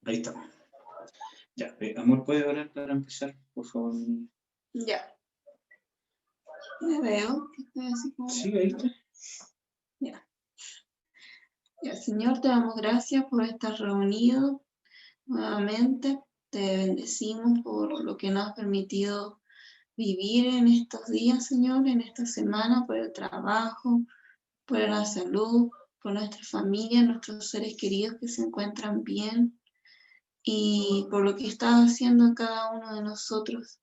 Ahí estamos. Ya, amor, ¿puede orar para empezar, por favor? Ya. Me veo. Así como... Sí, ahí está. Ya. Ya, Señor, te damos gracias por estar reunidos nuevamente. Te bendecimos por lo que nos has permitido vivir en estos días, Señor, en esta semana, por el trabajo, por la salud, por nuestra familia, nuestros seres queridos que se encuentran bien y por lo que estás haciendo en cada uno de nosotros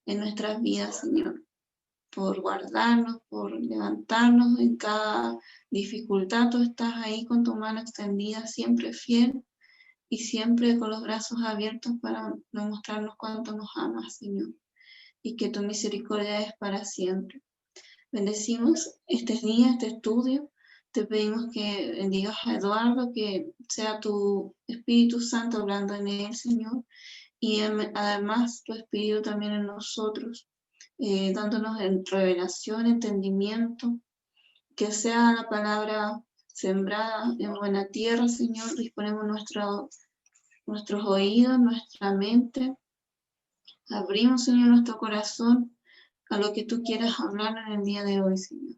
en nuestras vidas, Señor, por guardarnos, por levantarnos en cada dificultad. Tú estás ahí con tu mano extendida, siempre fiel y siempre con los brazos abiertos para demostrarnos cuánto nos amas, Señor, y que tu misericordia es para siempre. Bendecimos este día, este estudio. Te pedimos que bendigas a Eduardo, que sea tu Espíritu Santo hablando en él, Señor, y además tu Espíritu también en nosotros, dándonos en revelación, entendimiento, que sea la palabra sembrada en buena tierra, Señor. Disponemos nuestros oídos, nuestra mente, abrimos, Señor, nuestro corazón a lo que tú quieras hablar en el día de hoy, Señor.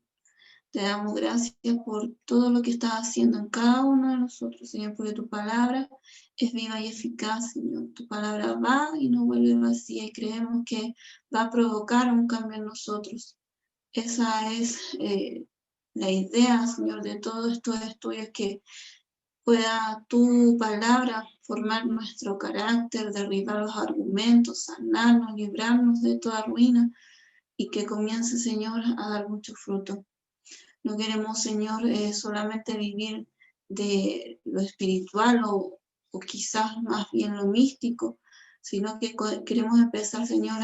Te damos gracias por todo lo que estás haciendo en cada uno de nosotros, Señor, porque tu palabra es viva y eficaz, Señor. Tu palabra va y no vuelve vacía y creemos que va a provocar un cambio en nosotros. Esa es la idea, Señor, de todos estos estudios, que pueda tu palabra formar nuestro carácter, derribar los argumentos, sanarnos, librarnos de toda ruina y que comience, Señor, a dar mucho fruto. No queremos, Señor, solamente vivir de lo espiritual o quizás más bien lo místico, sino que queremos empezar, Señor,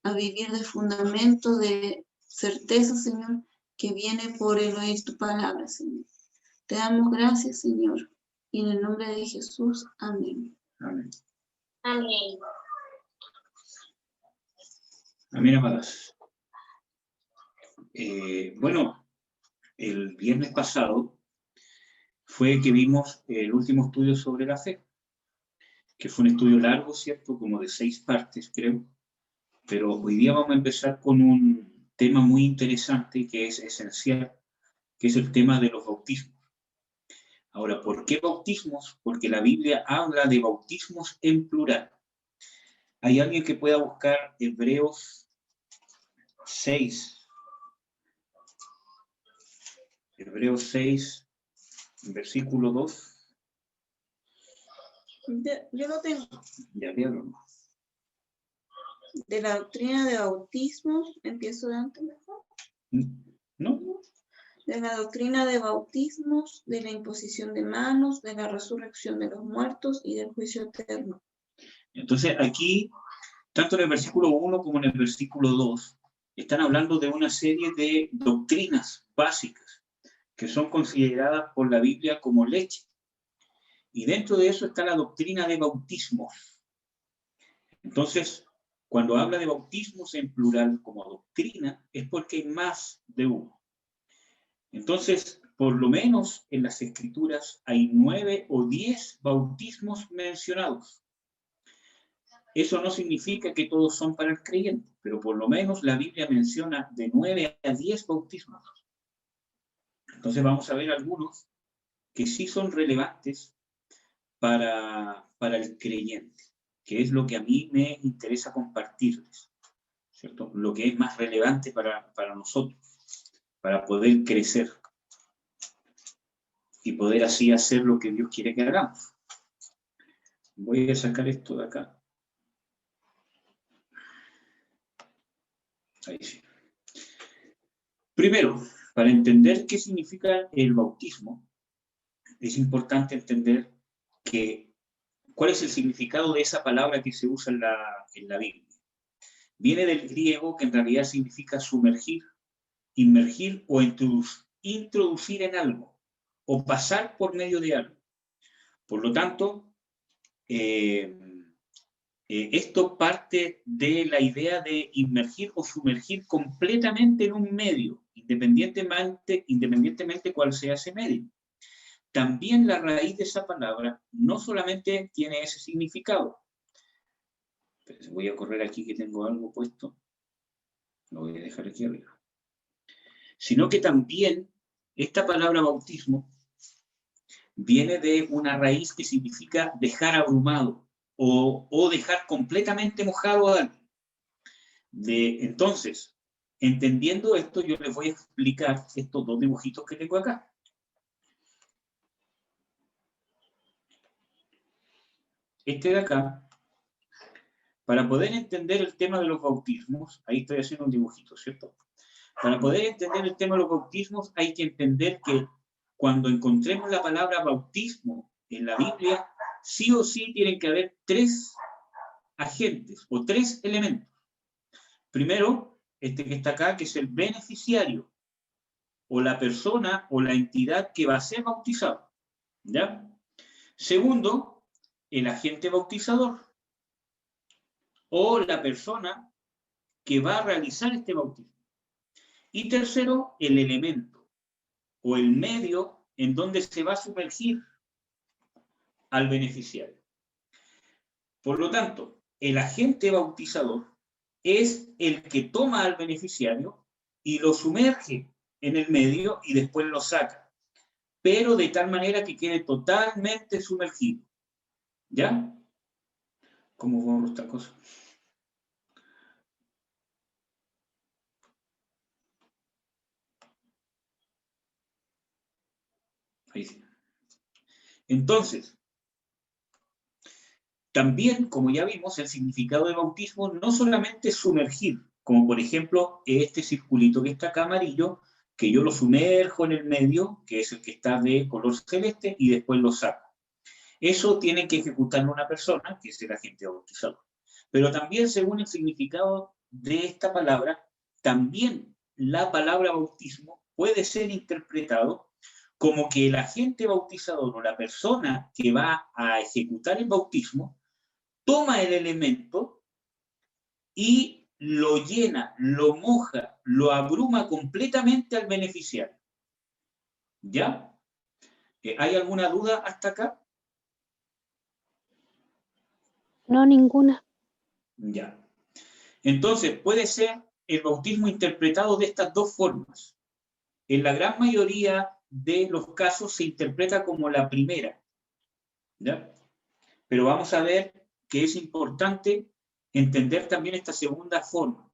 a vivir de fundamento, de certeza, Señor, que viene por el oír tu palabra, Señor. Te damos gracias, Señor, y en el nombre de Jesús, amén. Amén. Amén. Amén, amadas. Bueno, el viernes pasado fue que vimos el último estudio sobre la fe, que fue un estudio largo, ¿cierto? Como de 6 partes, creo. Pero hoy día vamos a empezar con un tema muy interesante que es esencial, que es el tema de los bautismos. Ahora, ¿por qué bautismos? Porque la Biblia habla de bautismos en plural. ¿Hay alguien que pueda buscar Hebreos 6? Hebreos 6, versículo 2. Yo lo tengo. Ya léalo. De la doctrina de bautismo, empiezo de antes mejor. ¿No? De la doctrina de bautismos, de la imposición de manos, de la resurrección de los muertos y del juicio eterno. Entonces aquí, tanto en el versículo 1 como en el versículo 2, están hablando de una serie de doctrinas básicas que son consideradas por la Biblia como leche. Y dentro de eso está la doctrina de bautismos. Entonces, cuando habla de bautismos en plural como doctrina, es porque hay más de uno. Entonces, por lo menos en las Escrituras hay 9 o 10 bautismos mencionados. Eso no significa que todos son para el creyente, pero por lo menos la Biblia menciona de 9 a 10 bautismos. Entonces vamos a ver algunos que sí son relevantes para el creyente, que es lo que a mí me interesa compartirles, ¿cierto? Lo que es más relevante para nosotros, para poder crecer y poder así hacer lo que Dios quiere que hagamos. Voy a sacar esto de acá. Ahí sí. Primero, para entender qué significa el bautismo, es importante entender cuál es el significado de esa palabra que se usa en la Biblia. Viene del griego, que en realidad significa sumergir, inmergir o introducir en algo, o pasar por medio de algo. Por lo tanto, esto parte de la idea de inmergir o sumergir completamente en un medio, independientemente cuál sea ese medio. también la raíz de esa palabra no solamente tiene ese significado. Voy a correr aquí que tengo algo puesto. Lo voy a dejar aquí arriba. Sino que también esta palabra bautismo viene de una raíz que significa dejar abrumado o dejar completamente mojado a alguien. Entonces, entendiendo esto, yo les voy a explicar estos dos dibujitos que tengo acá. Este de acá, para poder entender el tema de los bautismos, ahí estoy haciendo un dibujito, ¿cierto? Para poder entender el tema de los bautismos hay que entender que cuando encontremos la palabra bautismo en la Biblia, sí o sí tienen que haber tres agentes o tres elementos. Primero, este que está acá, que es el beneficiario, o la persona o la entidad que va a ser bautizado, ¿ya? Segundo, el agente bautizador, o la persona que va a realizar este bautismo. Y tercero, el elemento, o el medio en donde se va a sumergir al beneficiario. Por lo tanto, el agente bautizador es el que toma al beneficiario y lo sumerge en el medio y después lo saca, pero de tal manera que quede totalmente sumergido. ¿Ya? ¿Cómo borro esta cosa? Ahí sí. Entonces, también, como ya vimos, el significado de bautismo no solamente es sumergir, como por ejemplo este circulito que está acá amarillo, que yo lo sumerjo en el medio, que es el que está de color celeste, y después lo saco. Eso tiene que ejecutarlo una persona, que es el agente bautizador. Pero también, según el significado de esta palabra, también la palabra bautismo puede ser interpretado como que el agente bautizador o la persona que va a ejecutar el bautismo toma el elemento y lo llena, lo moja, lo abruma completamente al beneficiario. ¿Ya? ¿Hay alguna duda hasta acá? No, ninguna. Ya. Entonces, puede ser el bautismo interpretado de estas dos formas. En la gran mayoría de los casos se interpreta como la primera, ¿ya? Pero vamos a ver que es importante entender también esta segunda forma.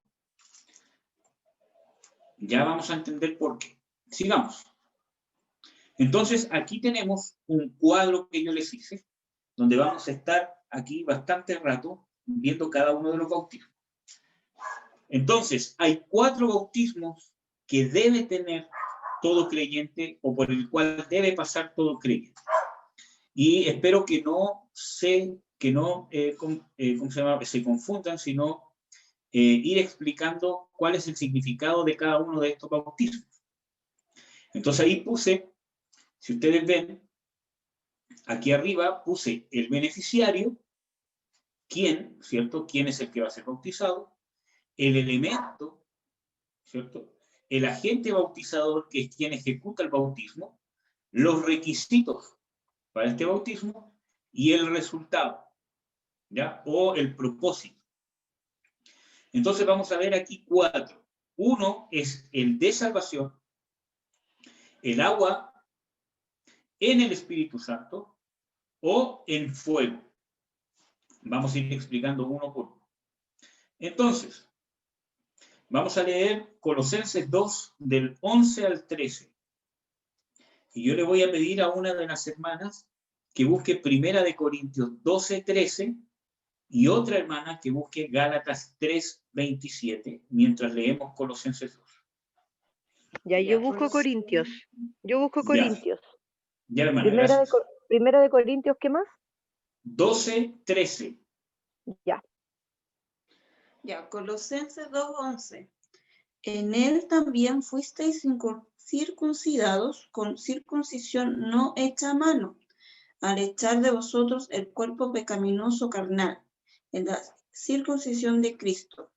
Ya vamos a entender por qué. Sigamos. Entonces, aquí tenemos un cuadro que yo les hice, donde vamos a estar aquí bastante rato viendo cada uno de los bautismos. Entonces, hay 4 bautismos que debe tener todo creyente o por el cual debe pasar todo creyente. Y espero que no se confundan, sino ir explicando cuál es el significado de cada uno de estos bautismos. Entonces ahí puse, si ustedes ven, aquí arriba puse el beneficiario, quién, ¿cierto? ¿Quién es el que va a ser bautizado? El elemento, ¿cierto? El agente bautizador, que es quien ejecuta el bautismo, los requisitos para este bautismo y el resultado, ¿ya? O el propósito. Entonces vamos a ver aquí 4. Uno es el de salvación, el agua en el Espíritu Santo o en fuego. Vamos a ir explicando uno por uno. Entonces, vamos a leer Colosenses 2 del 11 al 13. Y yo le voy a pedir a una de las hermanas que busque Primera de Corintios 12, 13 y otra hermana que busque Gálatas 3, 27, mientras leemos Colosenses 2. Ya, yo busco Corintios. Yo busco Corintios. Ya, hermana, Primera de Corintios, ¿qué más? 12, 13. Ya. Ya, Colosenses 2:11. En él también fuisteis circuncidados con circuncisión no hecha a mano, al echar de vosotros el cuerpo pecaminoso carnal, en la circuncisión de Cristo,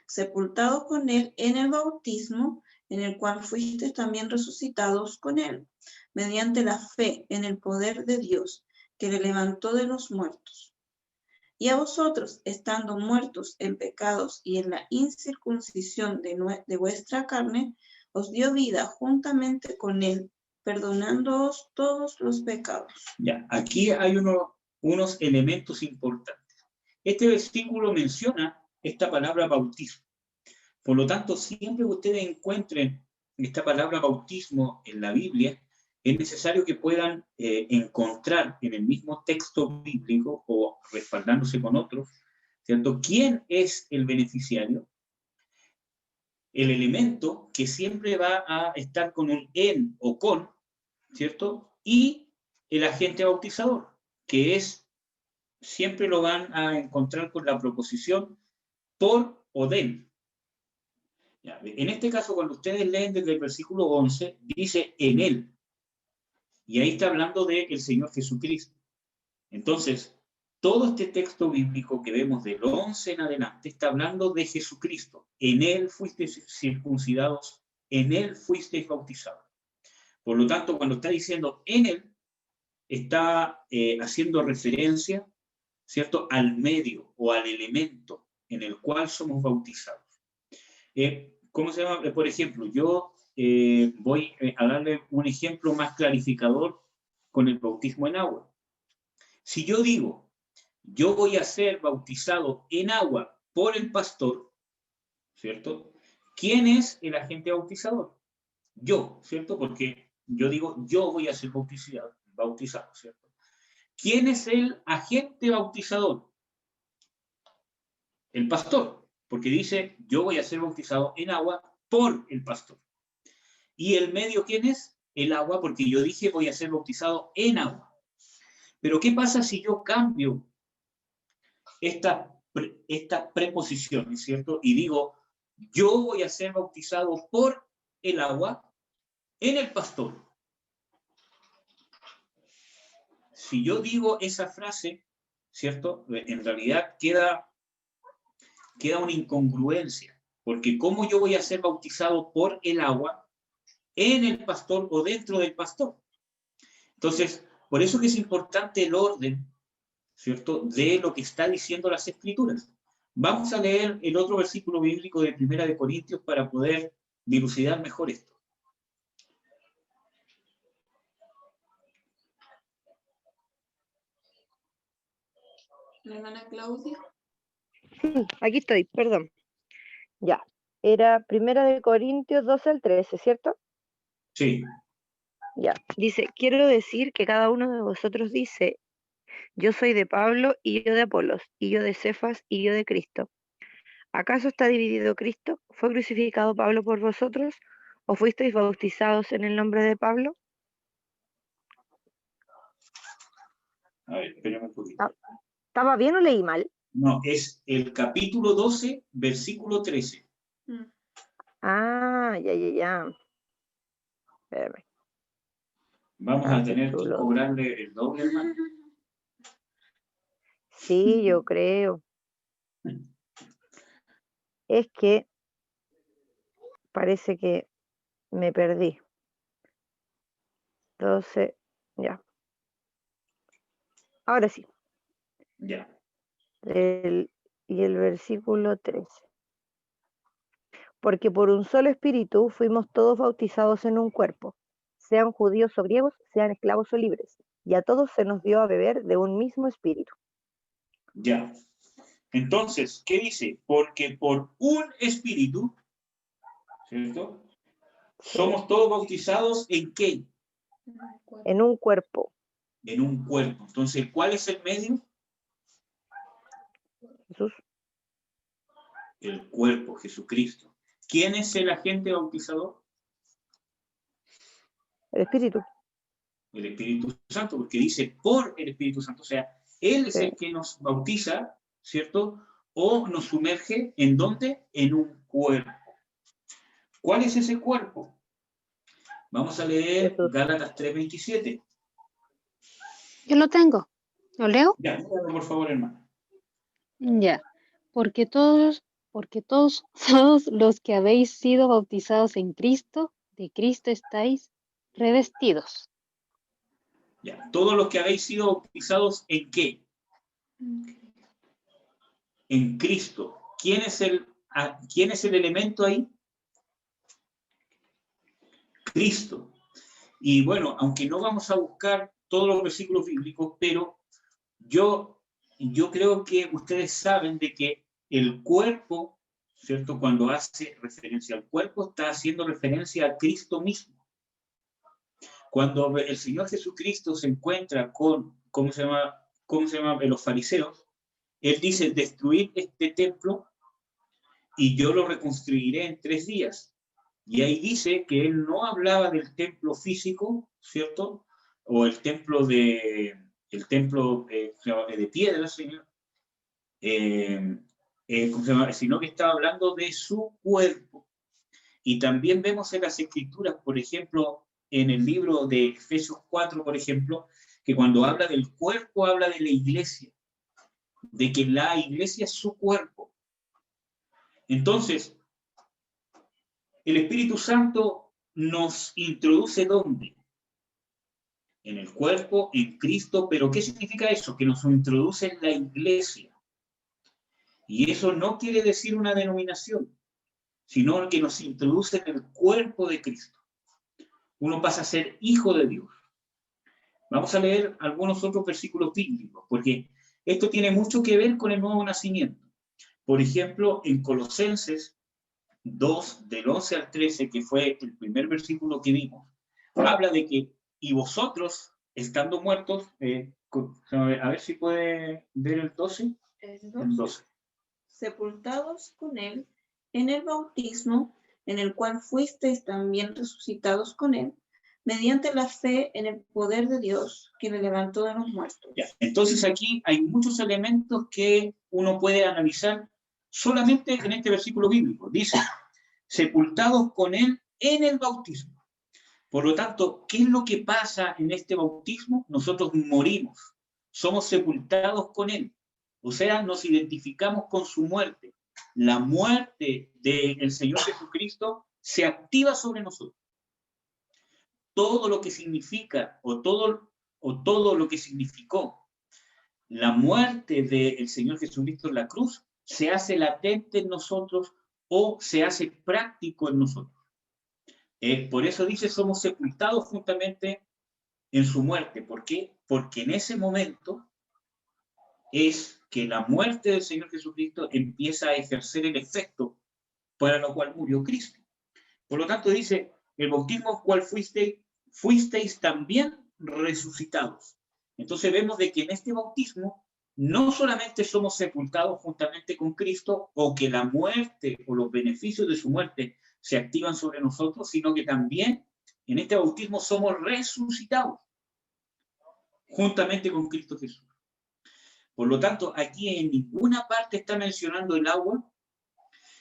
sepultados con él en el bautismo, en el cual fuisteis también resucitados con él, mediante la fe en el poder de Dios, que le levantó de los muertos. Y a vosotros, estando muertos en pecados y en la incircuncisión de vuestra carne, os dio vida juntamente con él, perdonándoos todos los pecados. Ya, aquí hay unos elementos importantes. Este versículo menciona esta palabra bautismo. Por lo tanto, siempre que ustedes encuentren esta palabra bautismo en la Biblia, es necesario que puedan encontrar en el mismo texto bíblico o respaldándose con otros, ¿cierto? ¿Quién es el beneficiario? El elemento que siempre va a estar con un en o con, ¿cierto? Y el agente bautizador, que es, siempre lo van a encontrar con la proposición por o del. Ya, en este caso, cuando ustedes leen desde el versículo 11, dice en él. Y ahí está hablando del Señor Jesucristo. Entonces, todo este texto bíblico que vemos del 11 en adelante está hablando de Jesucristo. En él fuisteis circuncidados, en él fuisteis bautizados. Por lo tanto, cuando está diciendo en él, está haciendo referencia, ¿cierto?, al medio o al elemento en el cual somos bautizados. ¿Cómo se llama? Por ejemplo, yo voy a darle un ejemplo más clarificador con el bautismo en agua. Si yo digo, yo voy a ser bautizado en agua por el pastor, ¿cierto? ¿Quién es el agente bautizador? Yo, ¿cierto? Porque yo digo, yo voy a ser bautizado, ¿cierto? ¿Quién es el agente bautizador? El pastor, porque dice, yo voy a ser bautizado en agua por el pastor. ¿Y el medio quién es? El agua, porque yo dije, voy a ser bautizado en agua. Pero ¿qué pasa si yo cambio esta preposición, ¿cierto? Y digo, yo voy a ser bautizado por el agua en el pastor. Si yo digo esa frase, ¿cierto? En realidad queda una incongruencia, porque ¿cómo yo voy a ser bautizado por el agua en el pastor o dentro del pastor? Entonces, por eso que es importante el orden, ¿cierto?, de lo que está diciendo las Escrituras. Vamos a leer el otro versículo bíblico de 1 Corintios para poder dilucidar mejor esto. ¿La hermana Claudia? Aquí estoy, perdón. Ya, era 1 Corintios 12 al 13, ¿cierto? Sí. Ya, dice, quiero decir que cada uno de vosotros dice, yo soy de Pablo y yo de Apolos, y yo de Cefas y yo de Cristo. ¿Acaso está dividido Cristo? ¿Fue crucificado Pablo por vosotros? ¿O fuisteis bautizados en el nombre de Pablo? A ver, espérame un poquito. ¿Estaba bien o leí mal? No, es el capítulo 12, versículo 13. Ah, ya. Espérame. Vamos a tener que cobrarle el doble, hermano. Sí, yo creo. Es que parece que me perdí. 12, ya. Ahora sí. Ya. Y el versículo 13. Porque por un solo espíritu fuimos todos bautizados en un cuerpo, sean judíos o griegos, sean esclavos o libres, y a todos se nos dio a beber de un mismo espíritu. Ya. Entonces, ¿qué dice? Porque por un espíritu, ¿cierto? Sí. Somos todos bautizados ¿en qué? En un cuerpo. En un cuerpo. Entonces, ¿cuál es el medio? Jesús. El cuerpo, Jesucristo. ¿Quién es el agente bautizador? El Espíritu. El Espíritu Santo, porque dice por el Espíritu Santo. O sea, Él es el que nos bautiza, ¿cierto? O nos sumerge, ¿en dónde? En un cuerpo. ¿Cuál es ese cuerpo? Vamos a leer Jesús. Gálatas 3:27. Yo lo tengo. ¿Lo leo? Ya, por favor, hermano. Ya. Porque todos porque todos, todos los que habéis sido bautizados en Cristo, de Cristo estáis revestidos. Ya. Todos los que habéis sido bautizados, ¿en qué? En Cristo. ¿Quién es el elemento ahí? Cristo. Y bueno, aunque no vamos a buscar todos los versículos bíblicos, pero yo creo que ustedes saben de que el cuerpo, ¿cierto? Cuando hace referencia al cuerpo, está haciendo referencia a Cristo mismo. Cuando el Señor Jesucristo se encuentra con, ¿cómo se llama? Los fariseos, Él dice, destruid este templo y yo lo reconstruiré en 3 días. Y ahí dice que Él no hablaba del templo físico, ¿cierto? O el templo de piedra, Señor. ¿Cómo se llama? Sino que estaba hablando de su cuerpo. Y también vemos en las Escrituras, por ejemplo, en el libro de Efesios 4, por ejemplo, que cuando habla del cuerpo, habla de la iglesia, de que la iglesia es su cuerpo. Entonces, el Espíritu Santo nos introduce ¿dónde? En el cuerpo, en Cristo, pero ¿qué significa eso? Que nos introduce en la iglesia. Y eso no quiere decir una denominación, sino que nos introduce en el cuerpo de Cristo. Uno pasa a ser hijo de Dios. Vamos a leer algunos otros versículos bíblicos, porque esto tiene mucho que ver con el nuevo nacimiento. Por ejemplo, en Colosenses 2, del 11 al 13, que fue el primer versículo que vimos, habla de que, y vosotros, estando muertos, a ver si puede ver el 12. El 12. Sepultados con él en el bautismo, en el cual fuisteis también resucitados con él, mediante la fe en el poder de Dios que le levantó de los muertos. Ya. Entonces aquí hay muchos elementos que uno puede analizar solamente en este versículo bíblico. Dice, sepultados con él en el bautismo. Por lo tanto, ¿qué es lo que pasa en este bautismo? Nosotros morimos, somos sepultados con él. O sea, nos identificamos con su muerte. La muerte del Señor Jesucristo se activa sobre nosotros. Todo lo que significa, o todo lo que significó la muerte del Señor Jesucristo en la cruz, se hace latente en nosotros o se hace práctico en nosotros. Por eso dice, somos sepultados juntamente en su muerte. ¿Por qué? Porque en ese momento es que la muerte del Señor Jesucristo empieza a ejercer el efecto para lo cual murió Cristo. Por lo tanto dice, el bautismo cual fuisteis también resucitados. Entonces vemos de que en este bautismo no solamente somos sepultados juntamente con Cristo, o que la muerte o los beneficios de su muerte se activan sobre nosotros, sino que también en este bautismo somos resucitados juntamente con Cristo Jesús. Por lo tanto, aquí en ninguna parte está mencionando el agua,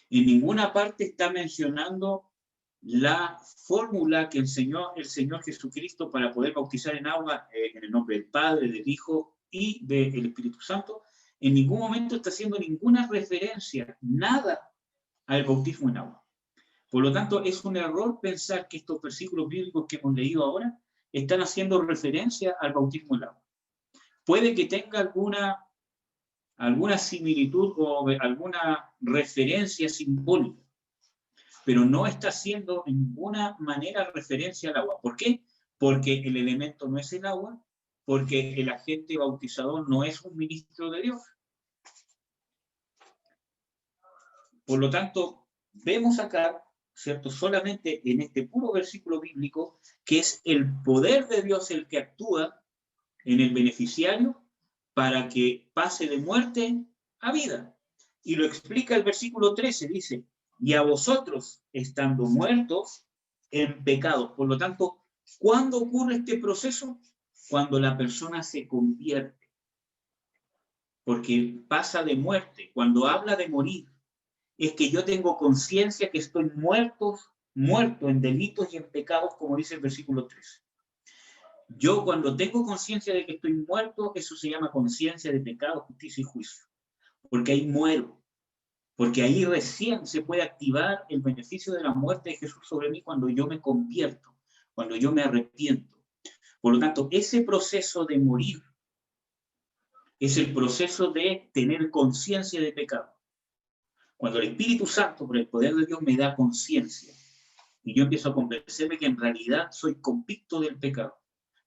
en ninguna parte está mencionando la fórmula que enseñó el Señor Jesucristo para poder bautizar en agua en el nombre del Padre, del Hijo y del Espíritu Santo. En ningún momento está haciendo ninguna referencia, nada, al bautismo en agua. Por lo tanto, es un error pensar que estos versículos bíblicos que hemos leído ahora están haciendo referencia al bautismo en agua. Puede que tenga alguna similitud o alguna referencia simbólica, pero no está haciendo en ninguna manera referencia al agua. ¿Por qué? Porque el elemento no es el agua, porque el agente bautizador no es un ministro de Dios. Por lo tanto, vemos acá, ¿cierto? Solamente en este puro versículo bíblico, que es el poder de Dios el que actúa en el beneficiario para que pase de muerte a vida. Y lo explica el versículo 13, dice, y a vosotros estando muertos en pecados. Por lo tanto, ¿cuándo ocurre este proceso? Cuando la persona se convierte. Porque pasa de muerte. Cuando habla de morir, es que yo tengo conciencia que estoy muerto en delitos y en pecados, como dice el versículo 13. Yo cuando tengo conciencia de que estoy muerto, eso se llama conciencia de pecado, justicia y juicio. Porque ahí muero. Porque ahí recién se puede activar el beneficio de la muerte de Jesús sobre mí cuando yo me convierto, cuando yo me arrepiento. Por lo tanto, ese proceso de morir es el proceso de tener conciencia de pecado. Cuando el Espíritu Santo, por el poder de Dios, me da conciencia y yo empiezo a convencerme que en realidad soy convicto del pecado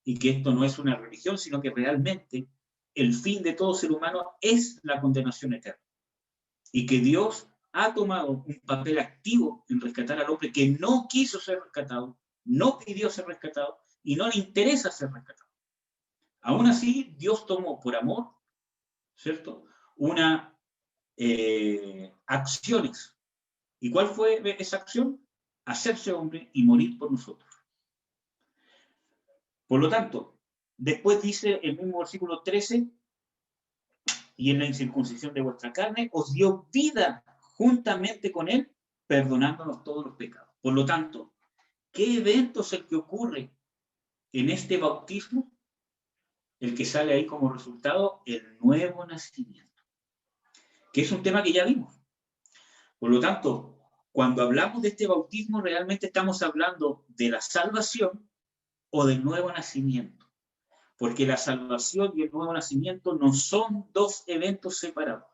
y que esto no es una religión, sino que realmente el fin de todo ser humano es la condenación eterna. Y que Dios ha tomado un papel activo en rescatar al hombre que no quiso ser rescatado, no pidió ser rescatado y no le interesa ser rescatado. Aún así, Dios tomó por amor, ¿cierto?, acciones. ¿Y cuál fue esa acción? Hacerse hombre y morir por nosotros. Por lo tanto, después dice el mismo versículo 13, y en la incircuncisión de vuestra carne os dio vida juntamente con él, perdonándonos todos los pecados. Por lo tanto, ¿qué evento es el que ocurre en este bautismo? El que sale ahí como resultado, el nuevo nacimiento, que es un tema que ya vimos. Por lo tanto, cuando hablamos de este bautismo, realmente estamos hablando de la salvación o del nuevo nacimiento. Porque la salvación y el nuevo nacimiento no son dos eventos separados.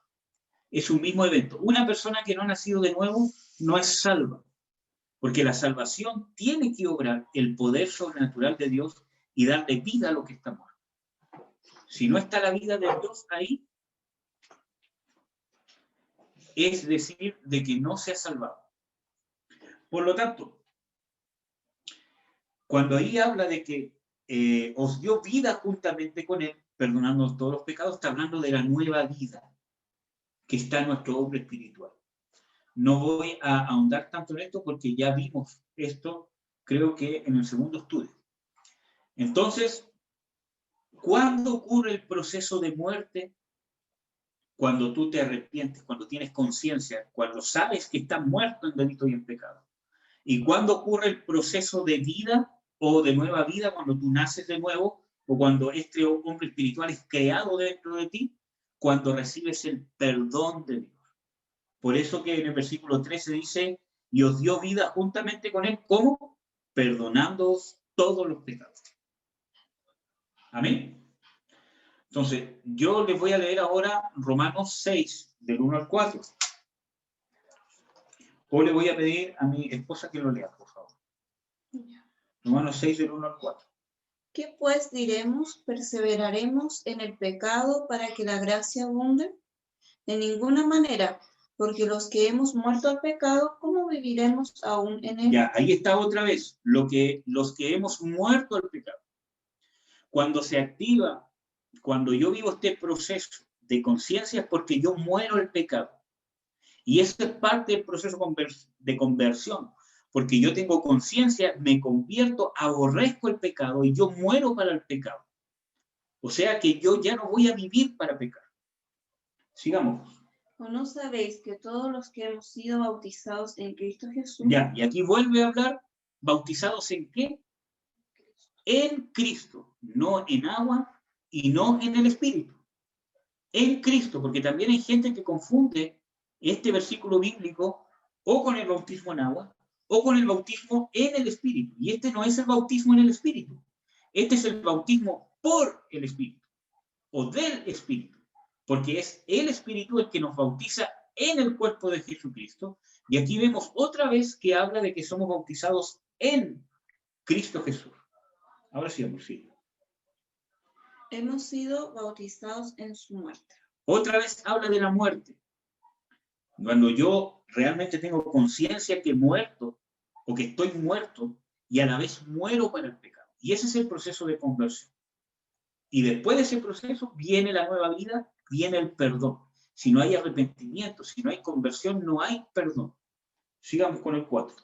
Es un mismo evento. Una persona que no ha nacido de nuevo no es salva. Porque la salvación tiene que obrar el poder sobrenatural de Dios y darle vida a lo que está muerto. Si no está la vida de Dios ahí, es decir, de que no se ha salvado. Por lo tanto, cuando ahí habla de que os dio vida juntamente con él, perdonando todos los pecados, está hablando de la nueva vida que está en nuestro hombre espiritual. No voy a ahondar tanto en esto porque ya vimos esto, creo que en el segundo estudio. Entonces, ¿cuándo ocurre el proceso de muerte? Cuando tú te arrepientes, cuando tienes conciencia, cuando sabes que estás muerto en delito y en pecado. ¿Y cuándo ocurre el proceso de vida o de nueva vida? Cuando tú naces de nuevo o cuando este hombre espiritual es creado dentro de ti, cuando recibes el perdón de Dios. Por eso que en el versículo 13 dice, y os dio vida juntamente con él, ¿cómo? Perdonándoos todos los pecados. Amén. Entonces, yo les voy a leer ahora Romanos 6, del 1 al 4. O le voy a pedir a mi esposa que lo lea, por favor. Romanos 6, del 1 al 4. ¿Qué pues diremos? ¿Perseveraremos en el pecado para que la gracia abunde? De ninguna manera, porque los que hemos muerto al pecado, ¿cómo viviremos aún en él? Ya, ahí está otra vez, los que hemos muerto al pecado. Cuando se activa, cuando yo vivo este proceso de conciencia es porque yo muero al pecado. Y eso es parte del proceso de conversión. Porque yo tengo conciencia, me convierto, aborrezco el pecado y yo muero para el pecado. O sea que yo ya no voy a vivir para pecar. Sigamos. ¿O no sabéis que todos los que hemos sido bautizados en Cristo Jesús? Ya, y aquí vuelve a hablar, ¿bautizados en qué? En Cristo, no en agua y no en el Espíritu. En Cristo, porque también hay gente que confunde este versículo bíblico o con el bautismo en agua o con el bautismo en el Espíritu. Y este no es el bautismo en el Espíritu. Este es el bautismo por el Espíritu o del Espíritu, porque es el Espíritu el que nos bautiza en el cuerpo de Jesucristo. Y aquí vemos otra vez que habla de que somos bautizados en Cristo Jesús. Ahora sí, amor, sí. Hemos sido bautizados en su muerte. Otra vez habla de la muerte. Cuando yo realmente tengo conciencia que he muerto o que estoy muerto y a la vez muero para el pecado. Y ese es el proceso de conversión. Y después de ese proceso viene la nueva vida, viene el perdón. Si no hay arrepentimiento, si no hay conversión, no hay perdón. Sigamos con el 4.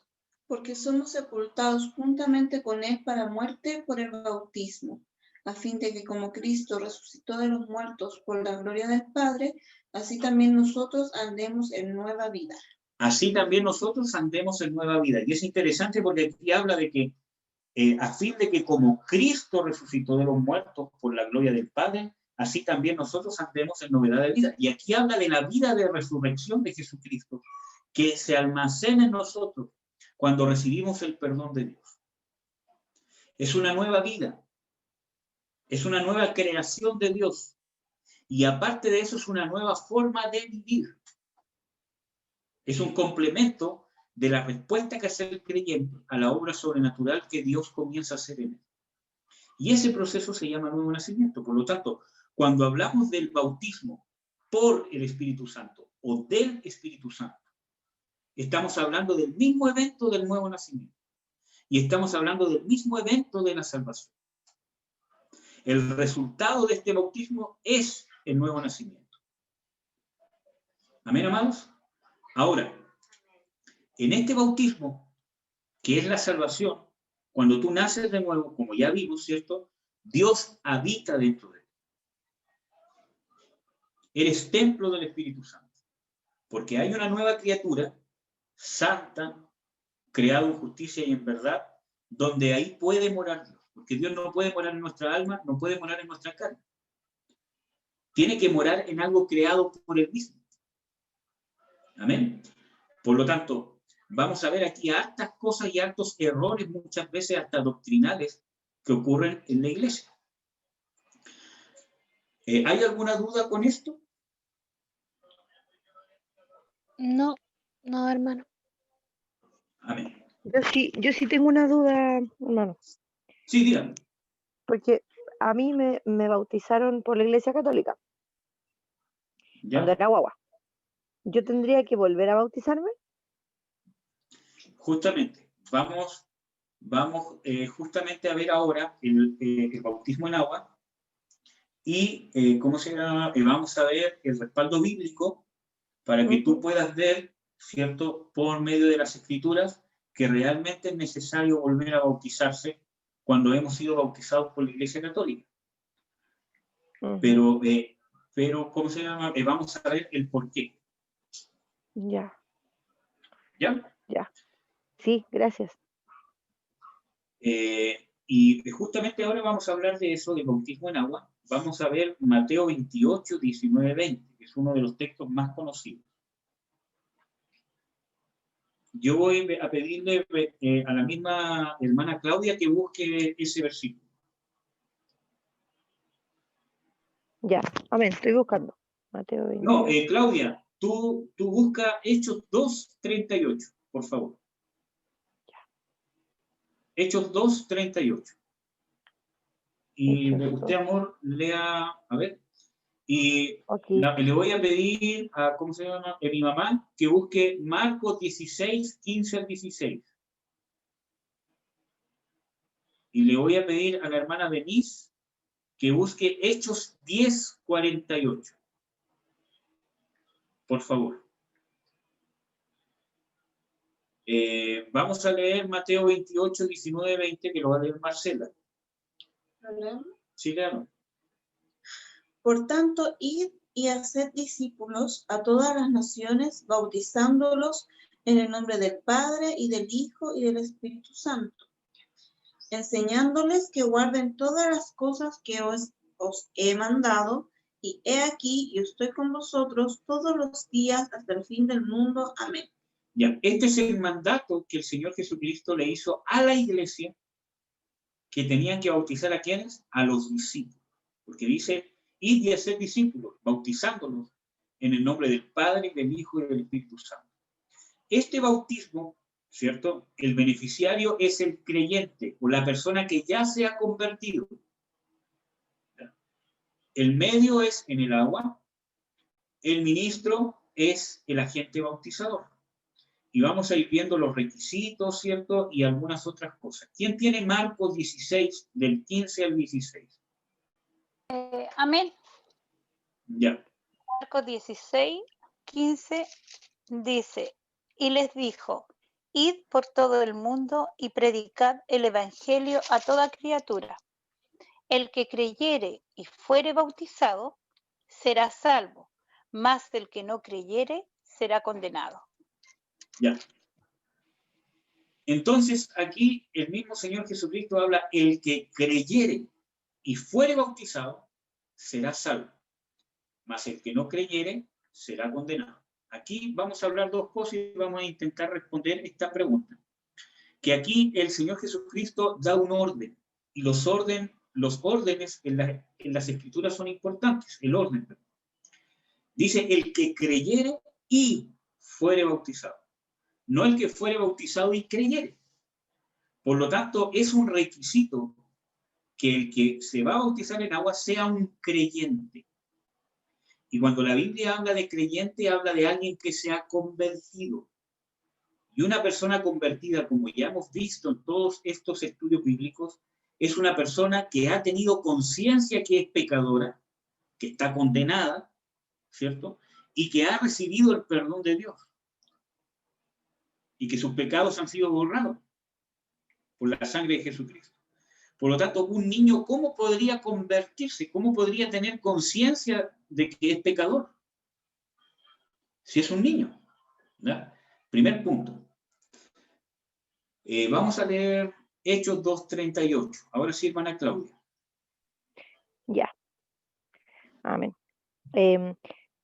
Porque somos sepultados juntamente con él para muerte por el bautismo, a fin de que como Cristo resucitó de los muertos por la gloria del Padre, así también nosotros andemos en nueva vida. Así también nosotros andemos en nueva vida. Y es interesante porque aquí habla de que a fin de que como Cristo resucitó de los muertos por la gloria del Padre, así también nosotros andemos en novedad de vida. Y aquí habla de la vida de resurrección de Jesucristo, que se almacena en nosotros cuando recibimos el perdón de Dios. Es una nueva vida, es una nueva creación de Dios. Y aparte de eso, es una nueva forma de vivir. Es un complemento de la respuesta que hace el creyente a la obra sobrenatural que Dios comienza a hacer en él. Y ese proceso se llama nuevo nacimiento. Por lo tanto, cuando hablamos del bautismo por el Espíritu Santo o del Espíritu Santo, estamos hablando del mismo evento del nuevo nacimiento. Y estamos hablando del mismo evento de la salvación. El resultado de este bautismo es el nuevo nacimiento. ¿Amén, amados? Ahora, en este bautismo, que es la salvación, cuando tú naces de nuevo, como ya vimos, ¿cierto? Dios habita dentro de ti. Eres templo del Espíritu Santo. Porque hay una nueva criatura, santa, creada en justicia y en verdad, donde ahí puede morar Dios. Porque Dios no puede morar en nuestra alma, no puede morar en nuestra carne. Tiene que morar en algo creado por Él mismo. Amén. Por lo tanto, vamos a ver aquí hartas cosas y hartos errores, muchas veces hasta doctrinales, que ocurren en la iglesia. ¿Hay alguna duda con esto? No, no, hermano. Amén. Yo sí tengo una duda, hermano, Sí, dígame. porque a mí me bautizaron por la Iglesia Católica cuando ¿Ya? era guagua. ¿Yo tendría que volver a bautizarme? Justamente, vamos justamente a ver ahora el bautismo en agua y ¿cómo se llama? Vamos a ver el respaldo bíblico para que tú puedas ver, ¿cierto?, por medio de las Escrituras, que realmente es necesario volver a bautizarse cuando hemos sido bautizados por la Iglesia Católica. Pero, ¿cómo se llama? Vamos a ver el por qué. Ya, ¿Ya? ya. Sí, gracias. Y justamente ahora vamos a hablar de eso, del bautismo en agua. Vamos a ver Mateo 28, 19, 20, que es uno de los textos más conocidos. Yo voy a pedirle a la misma hermana Claudia que busque ese versículo. Ya, amén, estoy buscando. Mateo 20. No, Claudia, tú busca Hechos 2, 38, por favor. Hechos 2, 38. Y usted, amor, lea, a ver. Y Okay. le voy a pedir a, ¿cómo se llama? A mi mamá que busque Marcos 16, 15 al 16. Y le voy a pedir a la hermana Denise que busque Hechos 10, 48. Por favor. Vamos a leer Mateo 28, 19, 20, que lo va a leer Marcela. Sí, claro. Por tanto, id y haced discípulos a todas las naciones, bautizándolos en el nombre del Padre, y del Hijo, y del Espíritu Santo, enseñándoles que guarden todas las cosas que os he mandado, y he aquí, yo estoy con vosotros todos los días hasta el fin del mundo. Amén. Ya, este es el mandato que el Señor Jesucristo le hizo a la iglesia, que tenían que bautizar a quienes, a los discípulos, porque dice, id y hacer discípulos, bautizándolos en el nombre del Padre, del Hijo y del Espíritu Santo. Este bautismo, ¿cierto? El beneficiario es el creyente o la persona que ya se ha convertido. El medio es en el agua, el ministro es el agente bautizador. Y vamos a ir viendo los requisitos, ¿cierto? Y algunas otras cosas. ¿Quién tiene Marcos 16, del 15 al 16? Amén. Ya. Marcos 16, 15 dice, y les dijo, id por todo el mundo y predicad el evangelio a toda criatura. El que creyere y fuere bautizado será salvo, mas el que no creyere será condenado. Ya. Entonces, aquí el mismo Señor Jesucristo habla, el que creyere y fuere bautizado será salvo, mas el que no creyere será condenado. Aquí vamos a hablar dos cosas y vamos a intentar responder esta pregunta. Que aquí el Señor Jesucristo da un orden, y los órdenes en las Escrituras son importantes, el orden. Dice, el que creyere y fuere bautizado, no el que fuere bautizado y creyere. Por lo tanto, es un requisito que el que se va a bautizar en agua sea un creyente. Y cuando la Biblia habla de creyente, habla de alguien que se ha convertido. Y una persona convertida, como ya hemos visto en todos estos estudios bíblicos, es una persona que ha tenido conciencia que es pecadora, que está condenada, ¿cierto? Y que ha recibido el perdón de Dios. Y que sus pecados han sido borrados por la sangre de Jesucristo. Por lo tanto, un niño, ¿cómo podría convertirse? ¿Cómo podría tener conciencia de que es pecador? Si es un niño. ¿Ya? Primer punto. Vamos a leer Hechos 2:38. Ahora sí, hermana Claudia. Ya. Amén.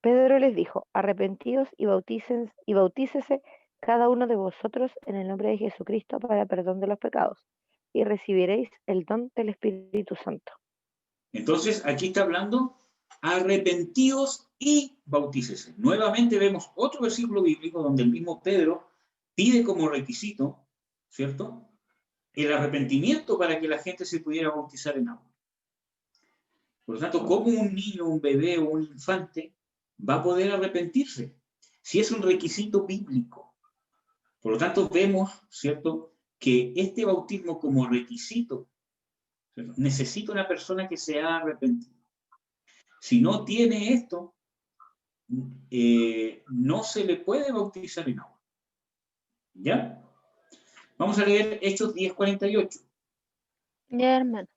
Pedro les dijo, arrepentíos y bautícese cada uno de vosotros en el nombre de Jesucristo para perdón de los pecados, y recibiréis el don del Espíritu Santo. Entonces, aquí está hablando, arrepentíos y bautícese. Nuevamente vemos otro versículo bíblico donde el mismo Pedro pide como requisito, ¿cierto?, el arrepentimiento para que la gente se pudiera bautizar en agua. Por lo tanto, ¿cómo un niño, un bebé o un infante va a poder arrepentirse? Si es un requisito bíblico. Por lo tanto, vemos, ¿cierto?, que este bautismo como requisito, ¿cierto?, necesita una persona que se ha arrepentido. Si no tiene esto, no se le puede bautizar en agua. ¿Ya? Vamos a leer Hechos 10:48. Ya, hermano.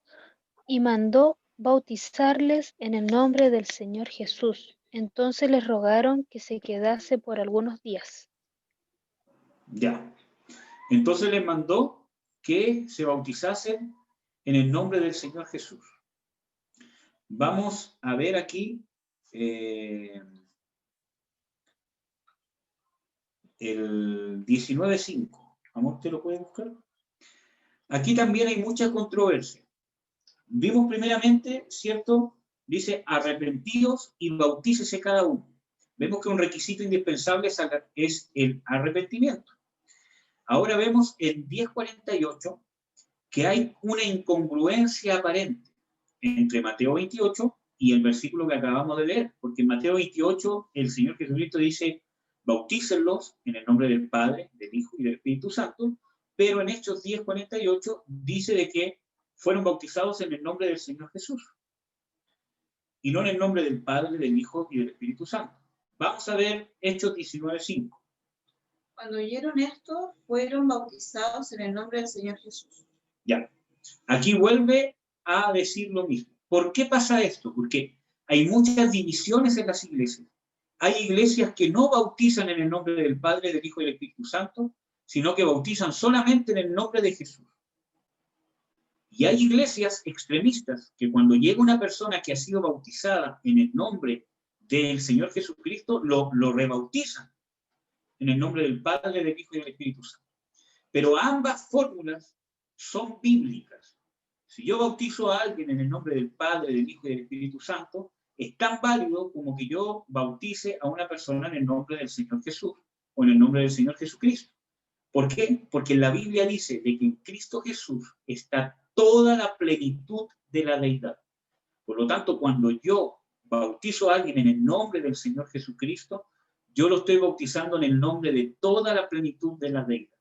Y mandó bautizarles en el nombre del Señor Jesús. Entonces les rogaron que se quedase por algunos días. Ya. Entonces les mandó que se bautizasen en el nombre del Señor Jesús. Vamos a ver aquí el 19:5. Amor, ¿te lo puedes buscar? Aquí también hay mucha controversia. Vimos primeramente, ¿cierto? Dice, arrepentíos y bautícese cada uno. Vemos que un requisito indispensable es el arrepentimiento. Ahora vemos en 10:48 que hay una incongruencia aparente entre Mateo 28 y el versículo que acabamos de leer, porque en Mateo 28 el Señor Jesucristo dice, bautícenlos en el nombre del Padre, del Hijo y del Espíritu Santo, pero en Hechos 10:48 dice de que fueron bautizados en el nombre del Señor Jesús, y no en el nombre del Padre, del Hijo y del Espíritu Santo. Vamos a ver Hechos 19:5. Cuando oyeron esto, fueron bautizados en el nombre del Señor Jesús. Ya, aquí vuelve a decir lo mismo. ¿Por qué pasa esto? Porque hay muchas divisiones en las iglesias. Hay iglesias que no bautizan en el nombre del Padre, del Hijo y del Espíritu Santo, sino que bautizan solamente en el nombre de Jesús. Y hay iglesias extremistas que cuando llega una persona que ha sido bautizada en el nombre del Señor Jesucristo, lo rebautizan en el nombre del Padre, del Hijo y del Espíritu Santo. Pero ambas fórmulas son bíblicas. Si yo bautizo a alguien en el nombre del Padre, del Hijo y del Espíritu Santo, es tan válido como que yo bautice a una persona en el nombre del Señor Jesús o en el nombre del Señor Jesucristo. ¿Por qué? Porque la Biblia dice de que en Cristo Jesús está toda la plenitud de la deidad. Por lo tanto, cuando yo bautizo a alguien en el nombre del Señor Jesucristo, yo lo estoy bautizando en el nombre de toda la plenitud de la deidad.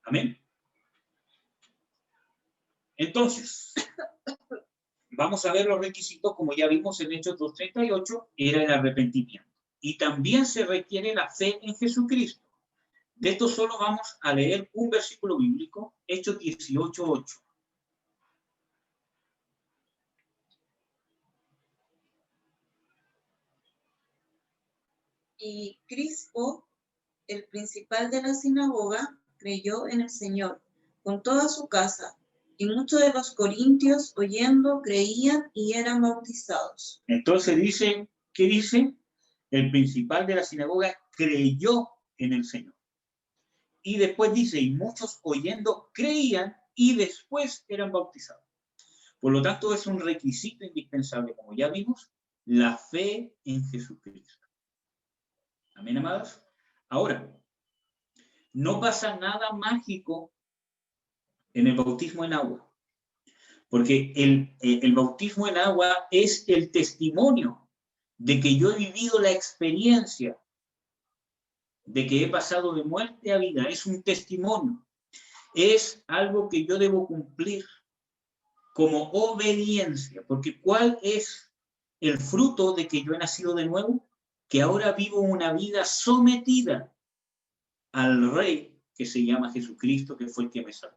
Amén. Entonces, vamos a ver los requisitos, como ya vimos en Hechos 2:38, era el arrepentimiento. Y también se requiere la fe en Jesucristo. De esto solo vamos a leer un versículo bíblico, Hechos 18:8. Y Crispo, el principal de la sinagoga, creyó en el Señor con toda su casa, Y muchos de los corintios, oyendo, creían y eran bautizados. Entonces dice, ¿qué dice? El principal de la sinagoga creyó en el Señor. Y después dice, y muchos oyendo creían y después eran bautizados. Por lo tanto, es un requisito indispensable, como ya vimos, la fe en Jesucristo. Amén, amados. Ahora, no pasa nada mágico en el bautismo en agua, porque el bautismo en agua es el testimonio de que yo he vivido la experiencia de que he pasado de muerte a vida. Es un testimonio, es algo que yo debo cumplir como obediencia, porque ¿cuál es el fruto de que yo he nacido de nuevo? Que ahora vivo una vida sometida al Rey que se llama Jesucristo, que fue el que me salvó.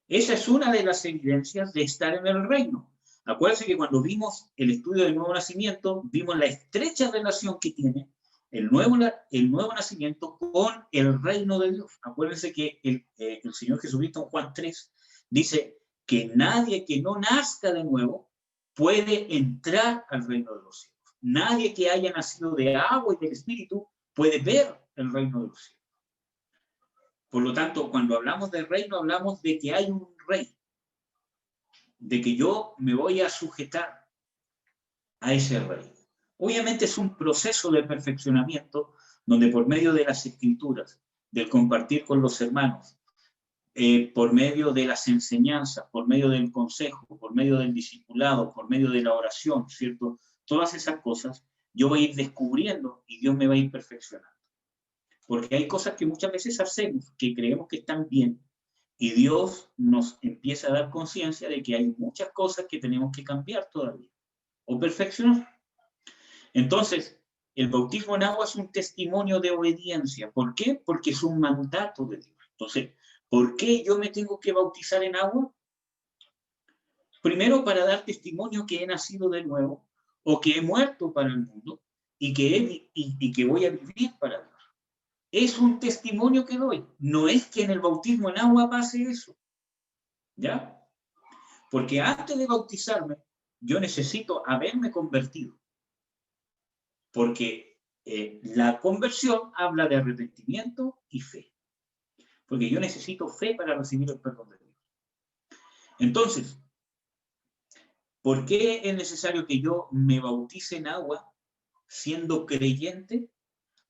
Esa es una de las evidencias de estar en el reino. Acuérdense que cuando vimos el estudio del nuevo nacimiento, vimos la estrecha relación que tiene el nuevo nacimiento con el reino de Dios. Acuérdense que el Señor Jesucristo en Juan 3 dice que nadie que no nazca de nuevo puede entrar al reino de los cielos. Nadie que haya nacido de agua y del Espíritu puede ver el reino de los cielos. Por lo tanto, cuando hablamos del reino, hablamos de que hay un rey, de que yo me voy a sujetar a ese rey. Obviamente es un proceso de perfeccionamiento donde por medio de las escrituras, del compartir con los hermanos, por medio de las enseñanzas, por medio del consejo, por medio del discipulado, por medio de la oración, ¿cierto? Todas esas cosas yo voy a ir descubriendo y Dios me va a ir perfeccionando. Porque hay cosas que muchas veces hacemos que creemos que están bien y Dios nos empieza a dar conciencia de que hay muchas cosas que tenemos que cambiar todavía o perfeccionar. Entonces, el bautismo en agua es un testimonio de obediencia. ¿Por qué? Porque es un mandato de Dios. Entonces, ¿por qué yo me tengo que bautizar en agua? Primero, para dar testimonio que he nacido de nuevo o que he muerto para el mundo y que voy a vivir para Dios. Es un testimonio que doy. No es que en el bautismo en agua pase eso. ¿Ya? Porque antes de bautizarme, yo necesito haberme convertido. Porque la conversión habla de arrepentimiento y fe. Porque yo necesito fe para recibir el perdón de Dios. Entonces, ¿por qué es necesario que yo me bautice en agua siendo creyente?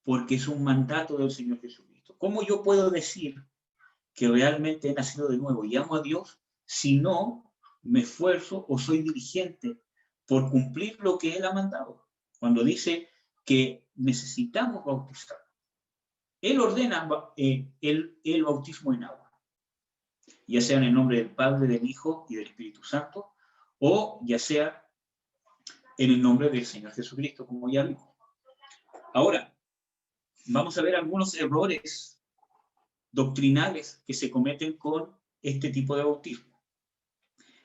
Porque es un mandato del Señor Jesucristo. ¿Cómo yo puedo decir que realmente he nacido de nuevo y amo a Dios si no me esfuerzo o soy diligente por cumplir lo que Él ha mandado? Cuando dice que necesitamos bautizar. Él ordena el bautismo en agua, ya sea en el nombre del Padre, del Hijo y del Espíritu Santo, o ya sea en el nombre del Señor Jesucristo, como ya vimos. Ahora, vamos a ver algunos errores doctrinales que se cometen con este tipo de bautismo.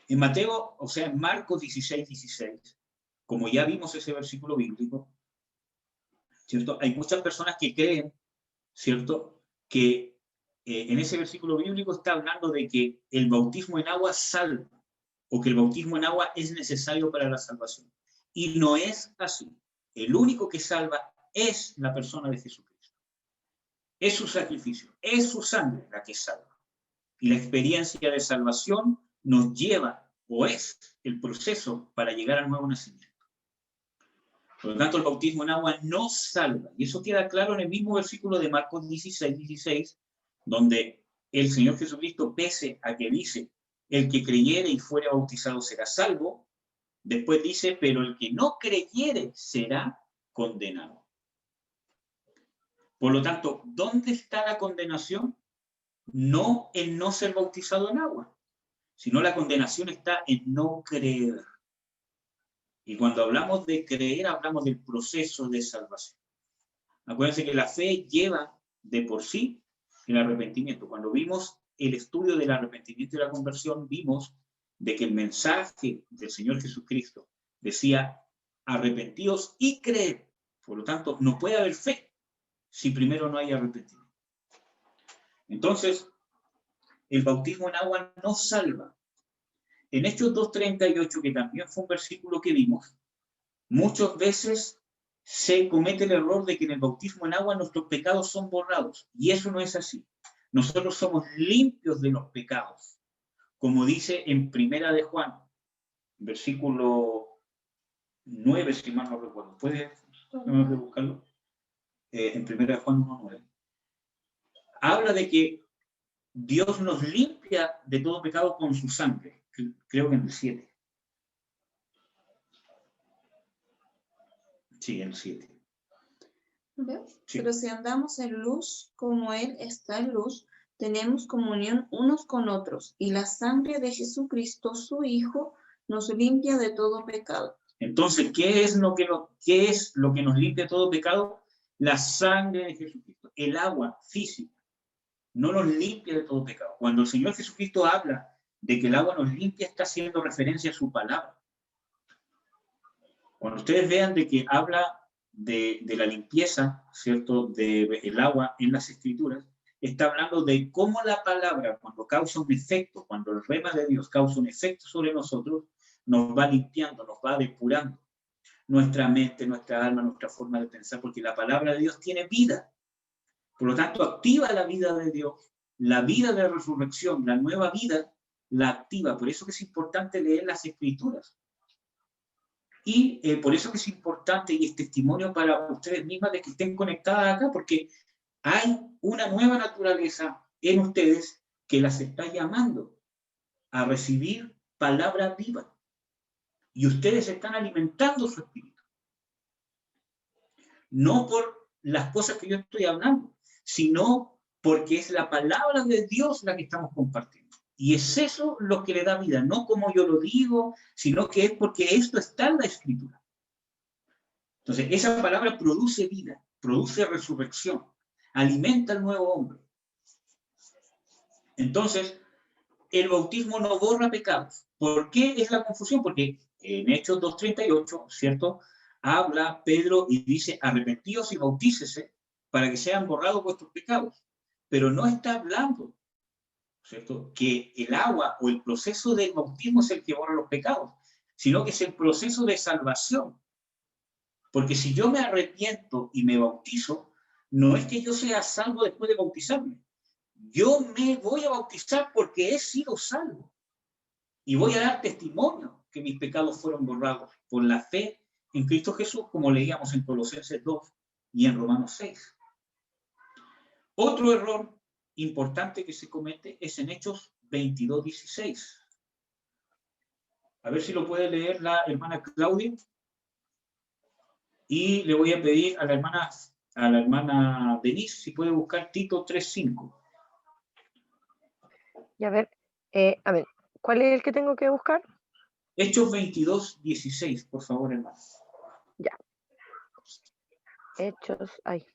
En Mateo, o sea, en Marcos 16:16, como ya vimos ese versículo bíblico, ¿cierto? Hay muchas personas que creen, ¿cierto?, que en ese versículo bíblico está hablando de que el bautismo en agua salva, o que el bautismo en agua es necesario para la salvación. Y no es así. El único que salva es la persona de Jesucristo. Es su sacrificio, es su sangre la que salva. Y la experiencia de salvación nos lleva, o es el proceso para llegar al nuevo nacimiento. Por lo tanto, el bautismo en agua no salva. Y eso queda claro en el mismo versículo de Marcos 16:16, donde el Señor Jesucristo, pese a que dice, el que creyere y fuere bautizado será salvo, después dice, pero el que no creyere será condenado. Por lo tanto, ¿dónde está la condenación? No en no ser bautizado en agua, sino la condenación está en no creer. Y cuando hablamos de creer, hablamos del proceso de salvación. Acuérdense que la fe lleva de por sí el arrepentimiento. Cuando vimos el estudio del arrepentimiento y la conversión, vimos de que el mensaje del Señor Jesucristo decía, arrepentíos y creed. Por lo tanto, no puede haber fe si primero no hay arrepentimiento. Entonces, el bautismo en agua no salva. En Hechos 2:38, que también fue un versículo que vimos, muchas veces se comete el error de que en el bautismo en agua nuestros pecados son borrados, y eso no es así. Nosotros somos limpios de los pecados, como dice en Primera de Juan, versículo 9, si mal no recuerdo. ¿Puede buscarlo? En Primera de Juan 1:9. Habla de que Dios nos limpia de todo pecado con su sangre. Creo que en el 7. Sí, en el 7. ¿Ves? Sí. Pero si andamos en luz, como Él está en luz, tenemos comunión unos con otros, y la sangre de Jesucristo, su Hijo, nos limpia de todo pecado. Entonces, ¿qué es lo que nos limpia de todo pecado? La sangre de Jesucristo. El agua física no nos limpia de todo pecado. Cuando el Señor Jesucristo habla de que el agua nos limpia, está haciendo referencia a su palabra. Cuando ustedes vean de que habla de la limpieza, ¿cierto?, del agua en las Escrituras, está hablando de cómo la palabra, cuando causa un efecto, cuando el rema de Dios causa un efecto sobre nosotros, nos va limpiando, nos va depurando nuestra mente, nuestra alma, nuestra forma de pensar, porque la palabra de Dios tiene vida. Por lo tanto, activa la vida de Dios, la vida de resurrección, la nueva vida, la activa. Por eso que es importante leer las Escrituras. Y por eso que es importante y es testimonio para ustedes mismas de que estén conectadas acá, porque hay una nueva naturaleza en ustedes que las está llamando a recibir palabra viva. Y ustedes están alimentando su espíritu. No por las cosas que yo estoy hablando, sino porque es la palabra de Dios la que estamos compartiendo. Y es eso lo que le da vida, no como yo lo digo, sino que es porque esto está en la Escritura. Entonces, esa palabra produce vida, produce resurrección, alimenta al nuevo hombre. Entonces, el bautismo no borra pecados. ¿Por qué es la confusión? Porque en Hechos 2:38, ¿cierto?, habla Pedro y dice, arrepentíos y bautícese para que sean borrados vuestros pecados. Pero no está hablando, ¿cierto?, que el agua o el proceso del bautismo es el que borra los pecados, sino que es el proceso de salvación. Porque si yo me arrepiento y me bautizo, no es que yo sea salvo después de bautizarme. Yo me voy a bautizar porque he sido salvo. Y voy a dar testimonio que mis pecados fueron borrados por la fe en Cristo Jesús, como leíamos en Colosenses 2 y en Romanos 6. Otro error importante que se comete es en Hechos 22:16. A ver si lo puede leer la hermana Claudia. Y le voy a pedir a la hermana Denise si puede buscar Tito 3:5. Y a ver, ¿cuál es el que tengo que buscar? Hechos 22:16, por favor, hermano. Ya. Hechos, ay.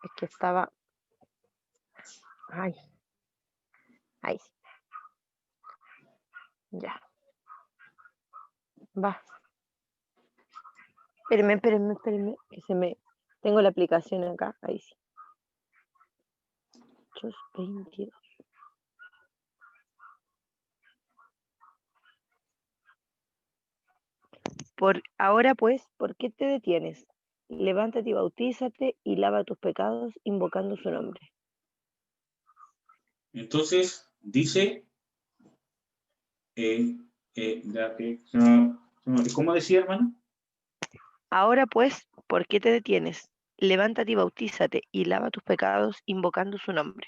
Es que estaba. Ay. Ay. Ya. Va. Espérenme, que tengo la aplicación acá, ahí sí. 22. Ahora pues, ¿por qué te detienes? Levántate y bautízate y lava tus pecados invocando su nombre. Entonces, dice, ¿cómo decía, hermano? Ahora pues, ¿por qué te detienes? Levántate y bautízate y lava tus pecados invocando su nombre.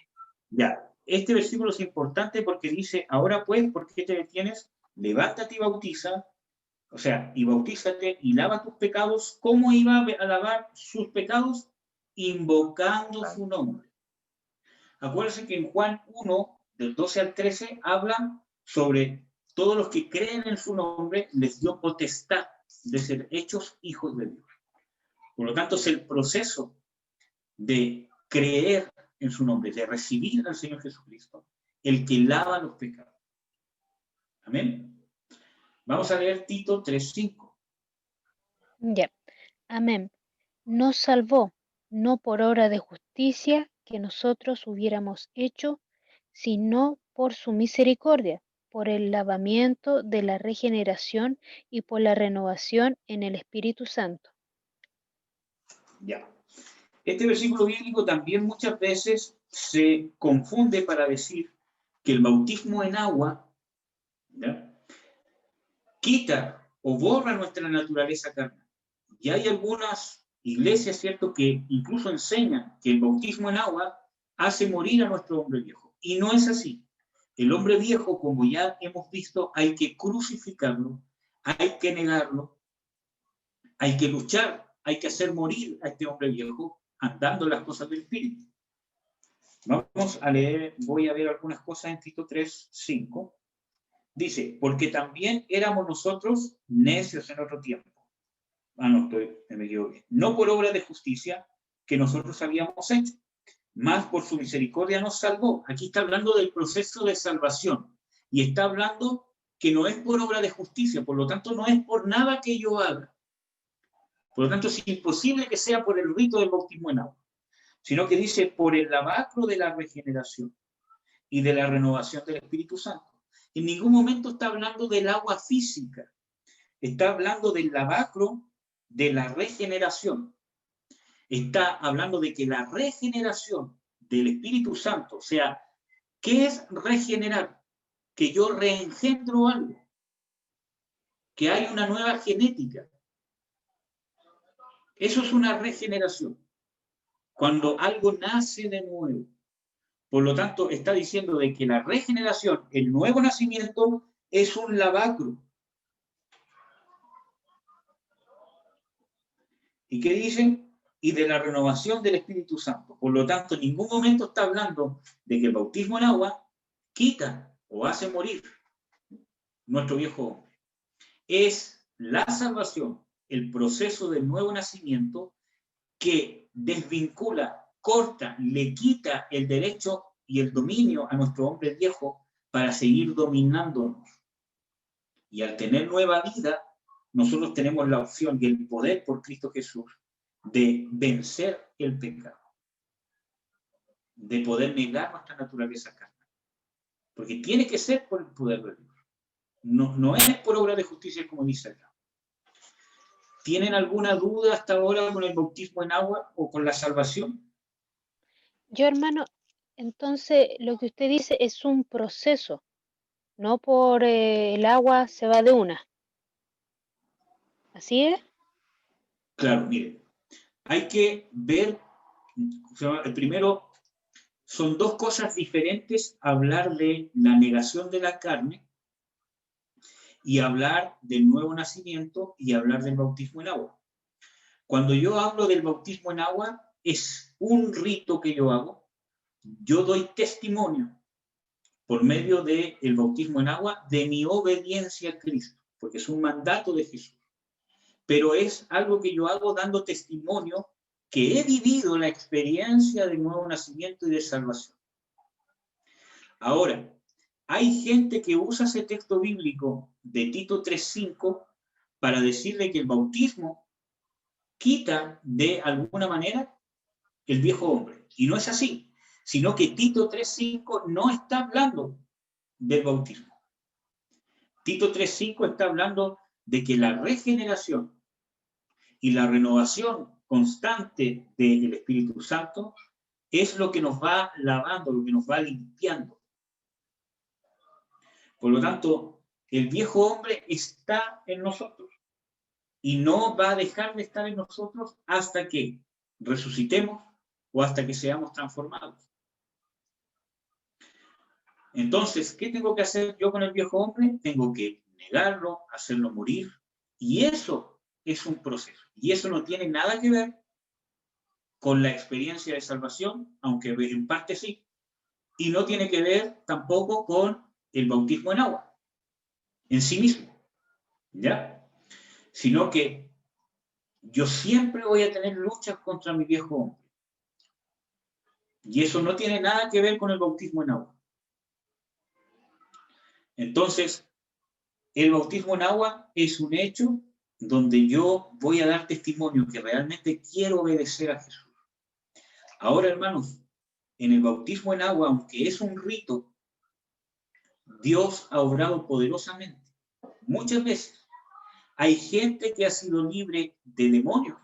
Ya, este versículo es importante porque dice, ahora pues, ¿por qué te detienes? Levántate y bautiza, o sea, y bautízate y lava tus pecados. ¿Cómo iba a lavar sus pecados? Invocando su nombre. Acuérdense que en Juan 1, del 12 al 13, habla sobre todos los que creen en su nombre, les dio potestad de ser hechos hijos de Dios. Por lo tanto, es el proceso de creer en su nombre, de recibir al Señor Jesucristo, el que lava los pecados. Amén. Vamos a leer Tito 3:5. Ya. Amén. Nos salvó, no por obra de justicia que nosotros hubiéramos hecho, sino por su misericordia, por el lavamiento de la regeneración y por la renovación en el Espíritu Santo. Ya. Este versículo bíblico también muchas veces se confunde para decir que el bautismo en agua, ¿ya?, quita o borra nuestra naturaleza carnal. Y hay algunas iglesias, ¿cierto?, que incluso enseñan que el bautismo en agua hace morir a nuestro hombre viejo. Y no es así. El hombre viejo, como ya hemos visto, hay que crucificarlo, hay que negarlo, hay que luchar, hay que hacer morir a este hombre viejo andando las cosas del Espíritu. Vamos a leer, voy a ver algunas cosas en Tito 3:5. Dice, porque también éramos nosotros necios en otro tiempo. Me equivoqué. No por obra de justicia que nosotros habíamos hecho, más por su misericordia nos salvó. Aquí está hablando del proceso de salvación. Y está hablando que no es por obra de justicia, por lo tanto no es por nada que yo haga. Por lo tanto es imposible que sea por el rito del bautismo en agua, sino que dice por el lavacro de la regeneración y de la renovación del Espíritu Santo. En ningún momento está hablando del agua física, está hablando del lavacro de la regeneración. Está hablando de que la regeneración del Espíritu Santo, o sea, ¿qué es regenerar? Que yo reengendro algo, que hay una nueva genética. Eso es una regeneración, cuando algo nace de nuevo. Por lo tanto, está diciendo de que la regeneración, el nuevo nacimiento, es un lavacro. ¿Y qué dicen? Y de la renovación del Espíritu Santo. Por lo tanto, en ningún momento está hablando de que el bautismo en agua quita o hace morir nuestro viejo hombre. Es la salvación, el proceso del nuevo nacimiento que desvincula, corta, le quita el derecho y el dominio a nuestro hombre viejo para seguir dominándonos. Y al tener nueva vida, nosotros tenemos la opción y el poder por Cristo Jesús de vencer el pecado, de poder negar nuestra naturaleza carnal. Porque tiene que ser por el poder de Dios. No es por obra de justicia como dice acá. ¿Tienen alguna duda hasta ahora con el bautismo en agua o con la salvación? Yo, hermano, entonces lo que usted dice es un proceso, no por el agua se va de una. ¿Así es? Claro, mire, hay que ver, primero, son dos cosas diferentes hablar de la negación de la carne y hablar del nuevo nacimiento y hablar del bautismo en agua. Cuando yo hablo del bautismo en agua, es un rito que yo hago. Yo doy testimonio por medio del bautismo en agua de mi obediencia a Cristo, porque es un mandato de Jesús. Pero es algo que yo hago dando testimonio que he vivido la experiencia de nuevo nacimiento y de salvación. Ahora, hay gente que usa ese texto bíblico de Tito 3:5 para decirle que el bautismo quita de alguna manera el viejo hombre. Y no es así, sino que Tito 3:5 no está hablando del bautismo. Tito 3:5 está hablando de que la regeneración y la renovación constante del Espíritu Santo es lo que nos va lavando, lo que nos va limpiando. Por lo tanto, el viejo hombre está en nosotros y no va a dejar de estar en nosotros hasta que resucitemos o hasta que seamos transformados. Entonces, ¿qué tengo que hacer yo con el viejo hombre? Tengo que negarlo, hacerlo morir, y eso es un proceso. Y eso no tiene nada que ver con la experiencia de salvación, aunque en parte sí, y no tiene que ver tampoco con el bautismo en agua, en sí mismo, ¿ya? Sino que yo siempre voy a tener luchas contra mi viejo hombre. Y eso no tiene nada que ver con el bautismo en agua. Entonces, el bautismo en agua es un hecho donde yo voy a dar testimonio que realmente quiero obedecer a Jesús. Ahora, hermanos, en el bautismo en agua, aunque es un rito, Dios ha obrado poderosamente. Muchas veces hay gente que ha sido libre de demonios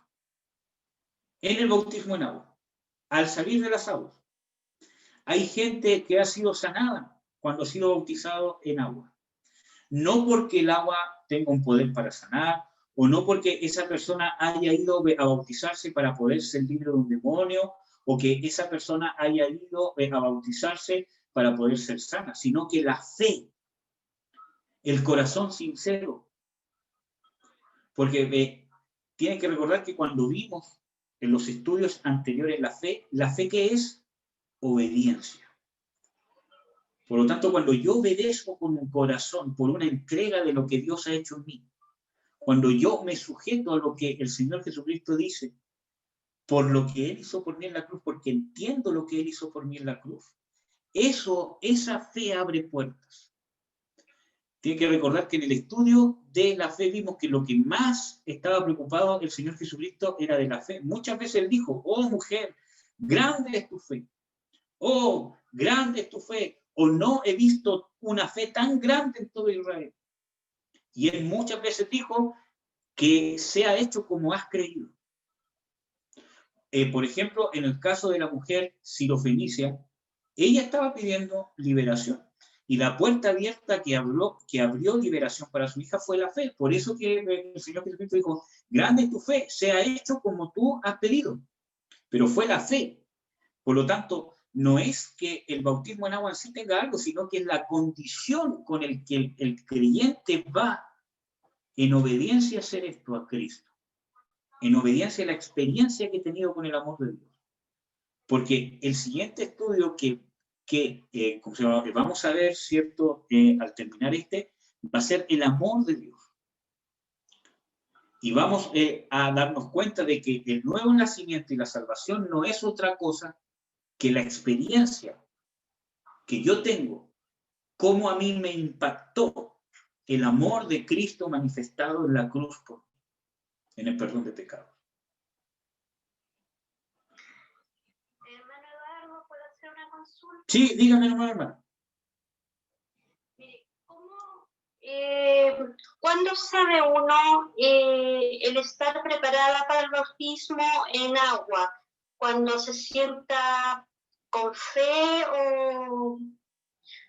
en el bautismo en agua, al salir de las aguas. Hay gente que ha sido sanada cuando ha sido bautizado en agua. No porque el agua tenga un poder para sanar, o no porque esa persona haya ido a bautizarse para poder ser libre de un demonio, o que esa persona haya ido a bautizarse para poder ser sana, sino que la fe, el corazón sincero. Porque tienen que recordar que cuando vimos en los estudios anteriores la fe ¿qué es? Obediencia. Por lo tanto, cuando yo obedezco con un corazón, por una entrega de lo que Dios ha hecho en mí, cuando yo me sujeto a lo que el Señor Jesucristo dice, por lo que Él hizo por mí en la cruz, porque entiendo lo que Él hizo por mí en la cruz, esa fe abre puertas. Tiene que recordar que en el estudio de la fe vimos que lo que más estaba preocupado el Señor Jesucristo era de la fe. Muchas veces Él dijo, oh mujer, grande es tu fe. Oh, grande es tu fe. O no he visto una fe tan grande en todo Israel. Y Él muchas veces dijo que sea hecho como has creído. Por ejemplo, en el caso de la mujer sirofenicia, ella estaba pidiendo liberación. Y la puerta abierta que abrió liberación para su hija fue la fe. Por eso que el Señor Jesucristo dijo, grande es tu fe, sea hecho como tú has pedido. Pero fue la fe. Por lo tanto, no es que el bautismo en agua en sí tenga algo, sino que es la condición con el que el creyente va en obediencia a hacer esto a Cristo. En obediencia a la experiencia que he tenido con el amor de Dios. Porque el siguiente estudio que vamos a ver, ¿cierto? Al terminar va a ser el amor de Dios. Y vamos a darnos cuenta de que el nuevo nacimiento y la salvación no es otra cosa que la experiencia que yo tengo, cómo a mí me impactó el amor de Cristo manifestado en la cruz en el perdón de pecados. Hermano Eduardo, ¿puedo hacer una consulta? Sí, dígame, hermano. ¿Cuándo sabe uno el estar preparada para el bautismo en agua? ¿Cuando se sienta con fe o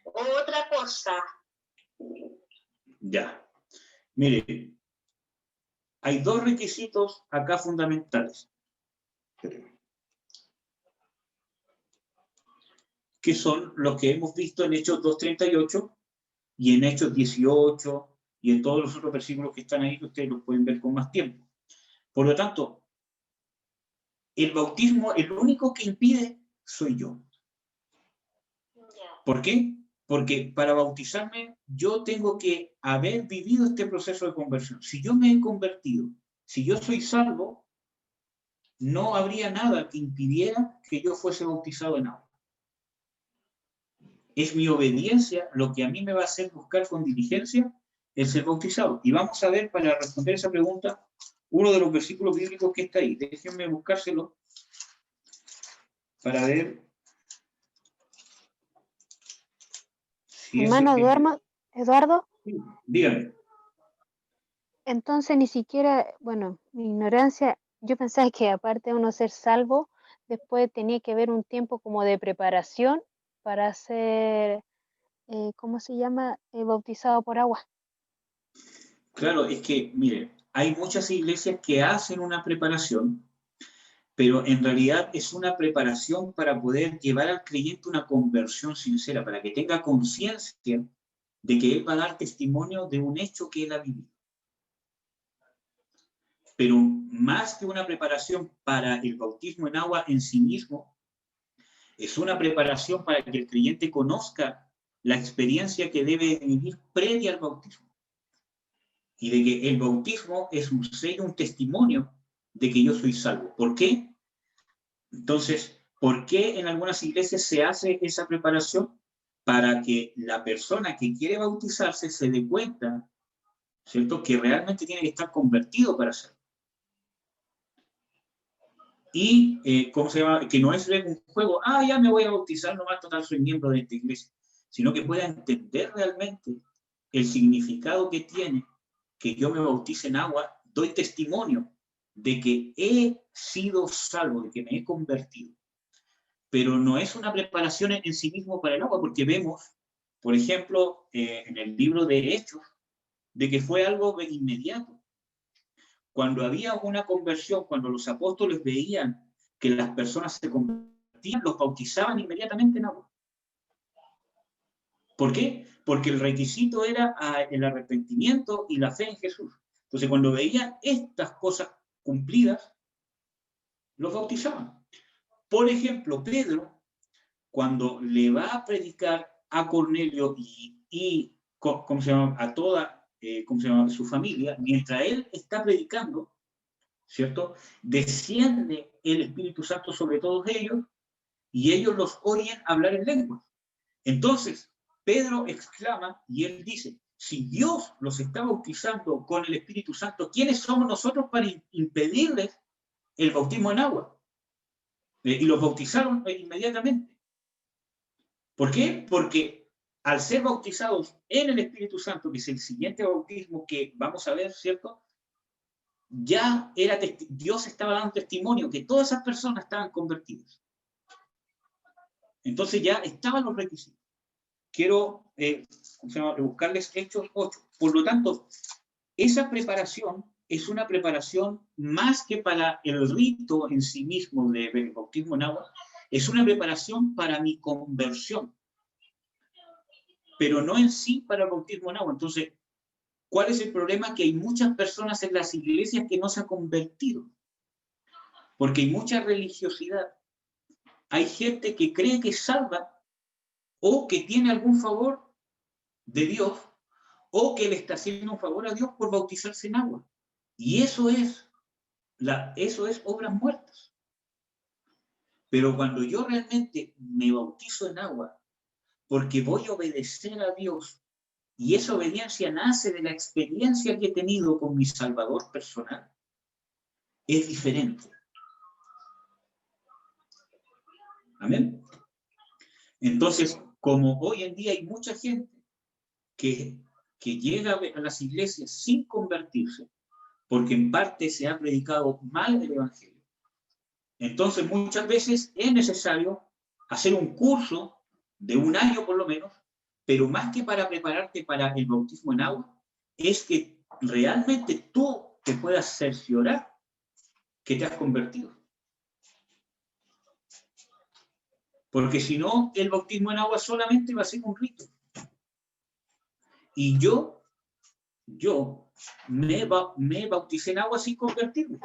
otra cosa? Ya. Mire, hay dos requisitos acá fundamentales, que son los que hemos visto en Hechos 2:38 y en Hechos 18 y en todos los otros versículos que están ahí, que ustedes los pueden ver con más tiempo. Por lo tanto, el bautismo, el único que impide soy yo. ¿Por qué? Porque para bautizarme yo tengo que haber vivido este proceso de conversión. Si yo me he convertido, si yo soy salvo, no habría nada que impidiera que yo fuese bautizado en agua. Es mi obediencia lo que a mí me va a hacer buscar con diligencia el ser bautizado. Y vamos a ver, para responder esa pregunta, uno de los versículos bíblicos que está ahí. Déjenme buscárselo para ver. Si Hermano Eduardo, dígame. entonces ni siquiera, bueno, mi ignorancia, yo pensaba que aparte de uno ser salvo, después tenía que haber un tiempo como de preparación para ser, ¿cómo se llama? Bautizado por agua. Claro, es que, mire, hay muchas iglesias que hacen una preparación, pero en realidad es una preparación para poder llevar al creyente una conversión sincera, para que tenga conciencia de que él va a dar testimonio de un hecho que él ha vivido. Pero más que una preparación para el bautismo en agua en sí mismo, es una preparación para que el creyente conozca la experiencia que debe vivir previa al bautismo. Y de que el bautismo es un sello, un testimonio de que yo soy salvo. ¿Por qué? Entonces, ¿por qué en algunas iglesias se hace esa preparación? Para que la persona que quiere bautizarse se dé cuenta, ¿cierto?, que realmente tiene que estar convertido para hacerlo. y, ¿cómo se llama? Que no es un juego, ya me voy a bautizar nomás, total, soy miembro de esta iglesia, sino que pueda entender realmente el significado que tiene que yo me bautice en agua, doy testimonio de que he sido salvo, de que me he convertido. Pero no es una preparación en sí mismo para el agua, porque vemos, por ejemplo, en el libro de Hechos, de que fue algo inmediato. Cuando había una conversión, cuando los apóstoles veían que las personas se convertían, los bautizaban inmediatamente en agua. ¿Por qué? Porque el requisito era el arrepentimiento y la fe en Jesús. Entonces, cuando veían estas cosas cumplidas, los bautizaban. Por ejemplo, Pedro, cuando le va a predicar a Cornelio y ¿cómo se llama? A toda ¿cómo se llama? Su familia, mientras él está predicando, ¿cierto? Desciende el Espíritu Santo sobre todos ellos y ellos los oyen hablar en lenguas. Entonces, Pedro exclama y él dice, si Dios los está bautizando con el Espíritu Santo, ¿quiénes somos nosotros para impedirles el bautismo en agua? Y los bautizaron inmediatamente. ¿Por qué? Porque al ser bautizados en el Espíritu Santo, que es el siguiente bautismo que vamos a ver, ¿cierto? Ya era Dios estaba dando testimonio que todas esas personas estaban convertidas. Entonces ya estaban los requisitos. Quiero buscarles Hechos 8. Por lo tanto, esa preparación es una preparación más que para el rito en sí mismo del bautismo en agua, es una preparación para mi conversión, pero no en sí para el bautismo en agua. Entonces, ¿cuál es el problema? Que hay muchas personas en las iglesias que no se han convertido, porque hay mucha religiosidad. Hay gente que cree que es salva o que tiene algún favor de Dios o que le está haciendo un favor a Dios por bautizarse en agua. Y eso es obras muertas. Pero cuando yo realmente me bautizo en agua porque voy a obedecer a Dios y esa obediencia nace de la experiencia que he tenido con mi Salvador personal, es diferente. Amén. Entonces, como hoy en día hay mucha gente que llega a las iglesias sin convertirse, porque en parte se ha predicado mal el Evangelio. Entonces, muchas veces es necesario hacer un curso de 1 año por lo menos, pero más que para prepararte para el bautismo en agua, es que realmente tú te puedas cerciorar que te has convertido. Porque si no, el bautismo en agua solamente va a ser un rito. Y yo me bauticé en agua sin convertirme.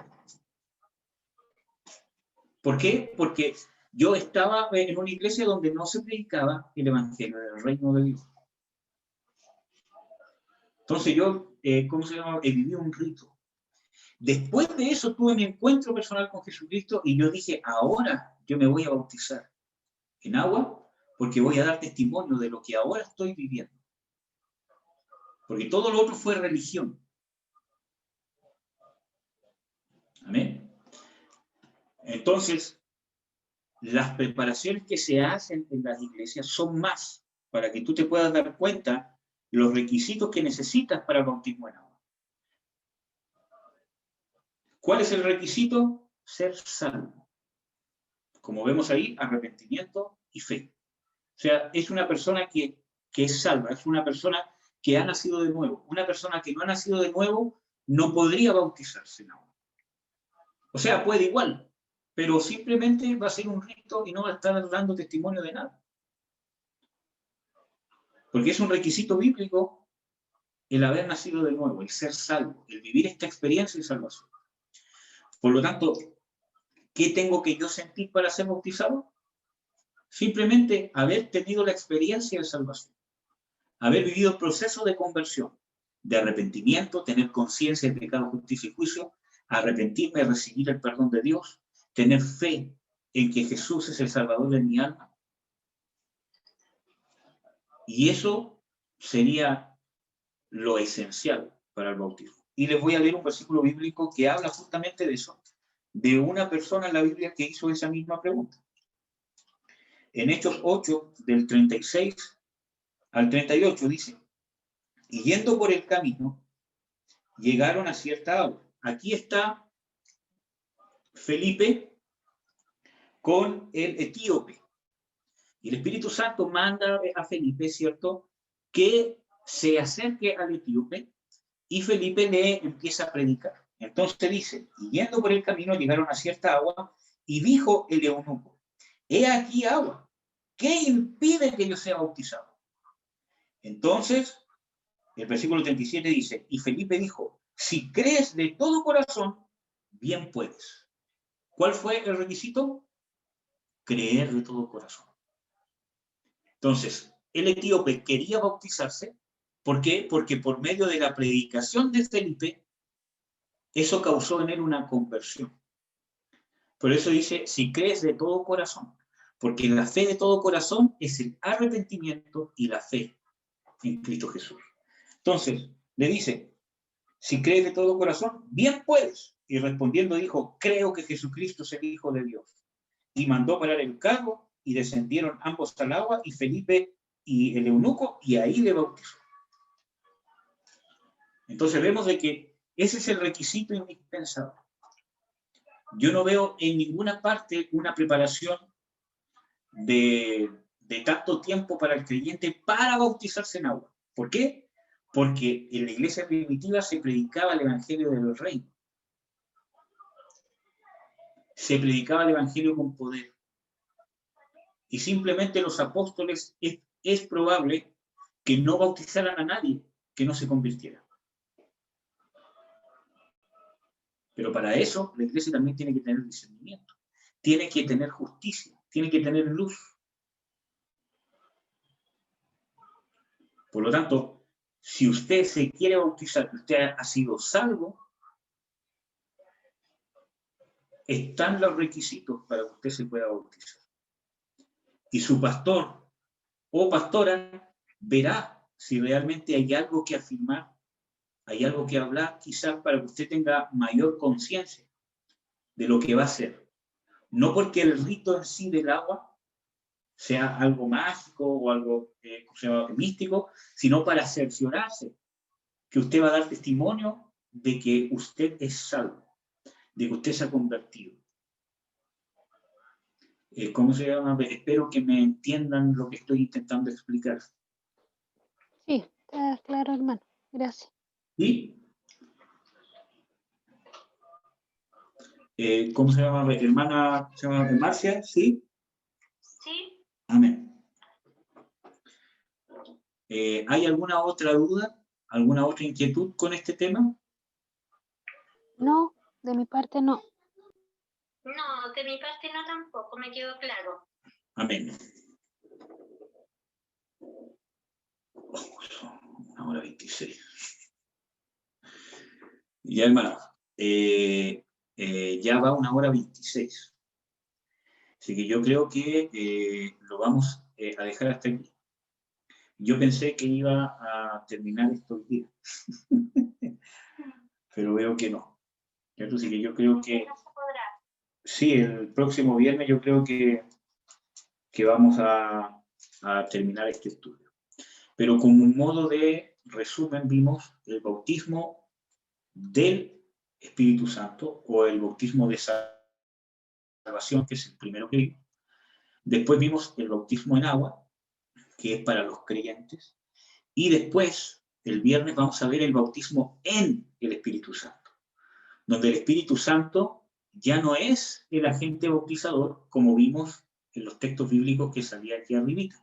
¿Por qué? Porque yo estaba en una iglesia donde no se predicaba el evangelio del reino de Dios. Entonces yo, viví un rito. Después de eso tuve mi encuentro personal con Jesucristo y yo dije, ahora yo me voy a bautizar en agua porque voy a dar testimonio de lo que ahora estoy viviendo. Porque todo lo otro fue religión. Amén. Entonces, las preparaciones que se hacen en las iglesias son más para que tú te puedas dar cuenta los requisitos que necesitas para el bautismo en agua. ¿Cuál es el requisito? Ser salvo. Como vemos ahí, arrepentimiento y fe. O sea, es una persona que es salva, es una persona que ha nacido de nuevo. Una persona que no ha nacido de nuevo no podría bautizarse en agua. O sea, puede igual, pero simplemente va a ser un rito y no va a estar dando testimonio de nada. Porque es un requisito bíblico el haber nacido de nuevo, el ser salvo, el vivir esta experiencia de salvación. Por lo tanto, ¿qué tengo que yo sentir para ser bautizado? Simplemente haber tenido la experiencia de salvación, haber vivido el proceso de conversión, de arrepentimiento, tener conciencia de pecado, justicia y juicio, arrepentirme, recibir el perdón de Dios, tener fe en que Jesús es el Salvador de mi alma. Y eso sería lo esencial para el bautismo. Y les voy a leer un versículo bíblico que habla justamente de eso. de una persona en la Biblia que hizo esa misma pregunta. En Hechos 8, del 36 al 38 dice, y yendo por el camino, llegaron a cierta agua. Aquí está Felipe con el etíope. Y el Espíritu Santo manda a Felipe, ¿cierto?, que se acerque al etíope y Felipe le empieza a predicar. Entonces dice, y yendo por el camino llegaron a cierta agua y dijo el eunuco, he aquí agua, ¿qué impide que yo sea bautizado? Entonces, el versículo 37 dice, y Felipe dijo, si crees de todo corazón, bien puedes. ¿Cuál fue el requisito? Creer de todo corazón. Entonces, el etíope quería bautizarse. ¿Por qué? Porque por medio de la predicación de Felipe, eso causó en él una conversión. Por eso dice, si crees de todo corazón, porque la fe de todo corazón es el arrepentimiento y la fe en Cristo Jesús. Entonces, le dice, si crees de todo corazón, bien puedes. Y respondiendo dijo, creo que Jesucristo es el Hijo de Dios. Y mandó parar el carro y descendieron ambos al agua y Felipe y el eunuco y ahí le bautizó. Entonces vemos de que ese es el requisito indispensable. Yo no veo en ninguna parte una preparación de tanto tiempo para el creyente para bautizarse en agua. ¿Por qué? Porque en la iglesia primitiva se predicaba el evangelio del reino. Se predicaba el evangelio con poder. Y simplemente los apóstoles es probable que no bautizaran a nadie que no se convirtiera. Pero para eso la iglesia también tiene que tener discernimiento, tiene que tener justicia, tiene que tener luz. Por lo tanto, si usted se quiere bautizar, usted ha sido salvo, están los requisitos para que usted se pueda bautizar. Y su pastor o pastora verá si realmente hay algo que afirmar, hay algo que hablar, quizás para que usted tenga mayor conciencia de lo que va a hacer. No porque el rito en sí del agua sea algo mágico o algo sea místico, sino para cerciorarse que usted va a dar testimonio de que usted es salvo, de que usted se ha convertido. ¿Cómo se llama? Espero que me entiendan lo que estoy intentando explicar. Sí, está claro, hermano. Gracias. ¿Sí? ¿Cómo se llama? Hermana, ¿se llama Marcia? ¿Sí? Sí. Amén. ¿Hay alguna otra duda? ¿Alguna otra inquietud con este tema? No, de mi parte no. No, de mi parte no tampoco, me quedó claro. Amén. Oh, son 1:26. Ya, hermano, ya va 1:26. Así que yo creo que lo vamos a dejar hasta aquí. Yo pensé que iba a terminar estos días, pero veo que no. Así que yo creo que sí, el próximo viernes yo creo que vamos a terminar este estudio. Pero como un modo de resumen vimos el bautismo del Espíritu Santo o el bautismo de salvación, que es el primero que vimos. Después vimos el bautismo en agua, que es para los creyentes. Y después, el viernes, vamos a ver el bautismo en el Espíritu Santo, donde el Espíritu Santo ya no es el agente bautizador, como vimos en los textos bíblicos que salía aquí arribita,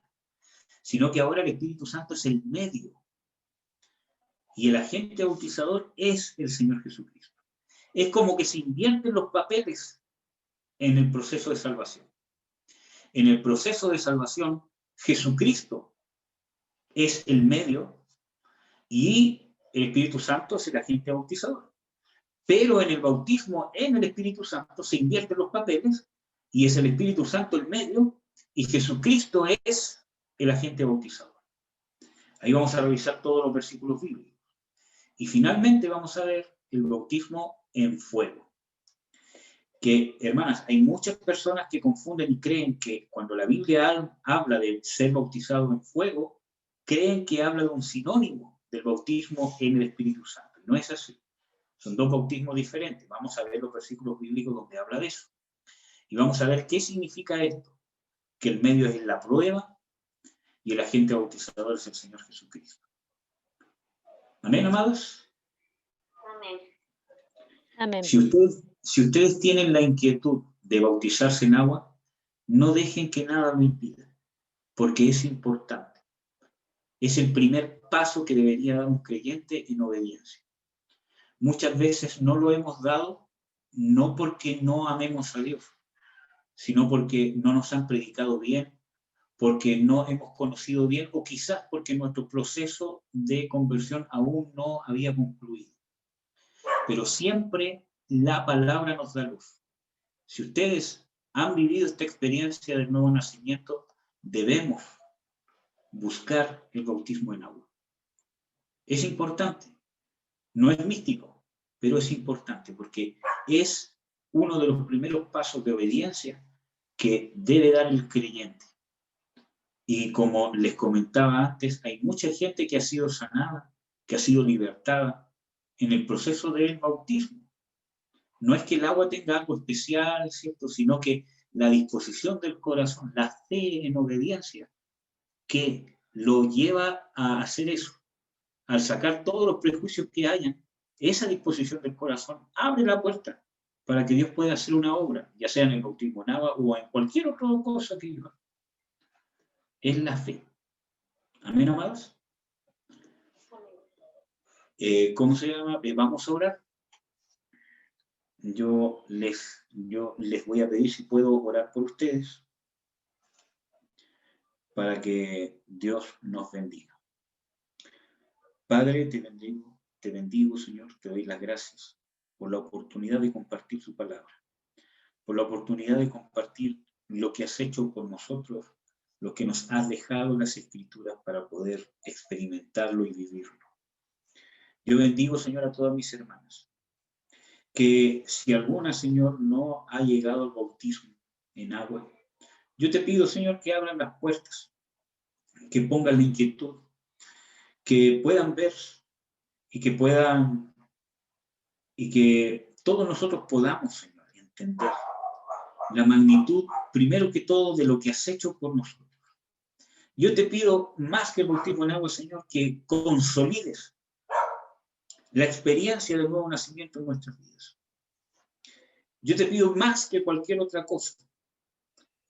sino que ahora el Espíritu Santo es el medio. Y el agente bautizador es el Señor Jesucristo. Es como que se invierten los papeles en el proceso de salvación. En el proceso de salvación, Jesucristo es el medio y el Espíritu Santo es el agente bautizador. Pero en el bautismo en el Espíritu Santo se invierten los papeles y es el Espíritu Santo el medio y Jesucristo es el agente bautizador. Ahí vamos a revisar todos los versículos bíblicos. Y finalmente vamos a ver el bautismo en fuego. que, hermanas, hay muchas personas que confunden y creen que cuando la Biblia habla de ser bautizado en fuego, creen que habla de un sinónimo del bautismo en el Espíritu Santo. No es así. Son dos bautismos diferentes. Vamos a ver los versículos bíblicos donde habla de eso. Y vamos a ver qué significa esto. Que el medio es la prueba y el agente bautizador es el Señor Jesucristo. ¿Amén, amados? Amén. Amén. Si ustedes tienen la inquietud de bautizarse en agua, no dejen que nada lo impida, porque es importante. Es el primer paso que debería dar un creyente en obediencia. Muchas veces no lo hemos dado, no porque no amemos a Dios, sino porque no nos han predicado bien, porque no hemos conocido bien, o quizás porque nuestro proceso de conversión aún no había concluido. Pero siempre la palabra nos da luz. Si ustedes han vivido esta experiencia del nuevo nacimiento, debemos buscar el bautismo en agua. Es importante, no es místico, pero es importante porque es uno de los primeros pasos de obediencia que debe dar el creyente. Y como les comentaba antes, hay mucha gente que ha sido sanada, que ha sido libertada en el proceso del bautismo. No es que el agua tenga algo especial, ¿cierto? Sino que la disposición del corazón, la fe en obediencia, que lo lleva a hacer eso, al sacar todos los prejuicios que hayan, esa disposición del corazón abre la puerta para que Dios pueda hacer una obra, ya sea en el bautismo en agua o en cualquier otra cosa que viva. Es la fe. Amén, amados. ¿Cómo se llama? Vamos a orar. Yo les voy a pedir si puedo orar por ustedes para que Dios nos bendiga. Padre, te bendigo, Señor, te doy las gracias por la oportunidad de compartir su palabra, por la oportunidad de compartir lo que has hecho por nosotros, lo que nos has dejado en las Escrituras para poder experimentarlo y vivirlo. Yo bendigo, Señor, a todas mis hermanas, que si alguna, Señor, no ha llegado al bautismo en agua, yo te pido, Señor, que abran las puertas, que pongan la inquietud, que puedan ver y que todos nosotros podamos, Señor, entender la magnitud, primero que todo, de lo que has hecho por nosotros. Yo te pido, más que el bautismo en agua, Señor, que consolides la experiencia del nuevo nacimiento en nuestras vidas. Yo te pido, más que cualquier otra cosa,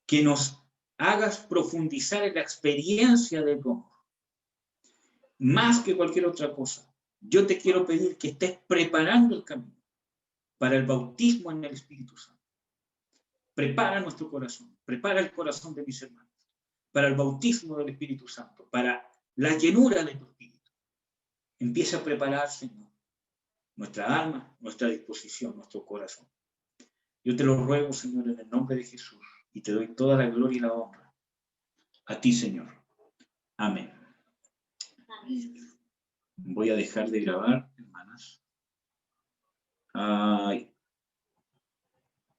que nos hagas profundizar en la experiencia del amor. Más que cualquier otra cosa, yo te quiero pedir que estés preparando el camino para el bautismo en el Espíritu Santo. Prepara nuestro corazón, prepara el corazón de mis hermanos, para el bautismo del Espíritu Santo, para la llenura de tu Espíritu. Empieza a preparar, Señor, nuestra alma, nuestra disposición, nuestro corazón. Yo te lo ruego, Señor, en el nombre de Jesús, y te doy toda la gloria y la honra. A ti, Señor. Amén. Voy a dejar de grabar, hermanas. Ay.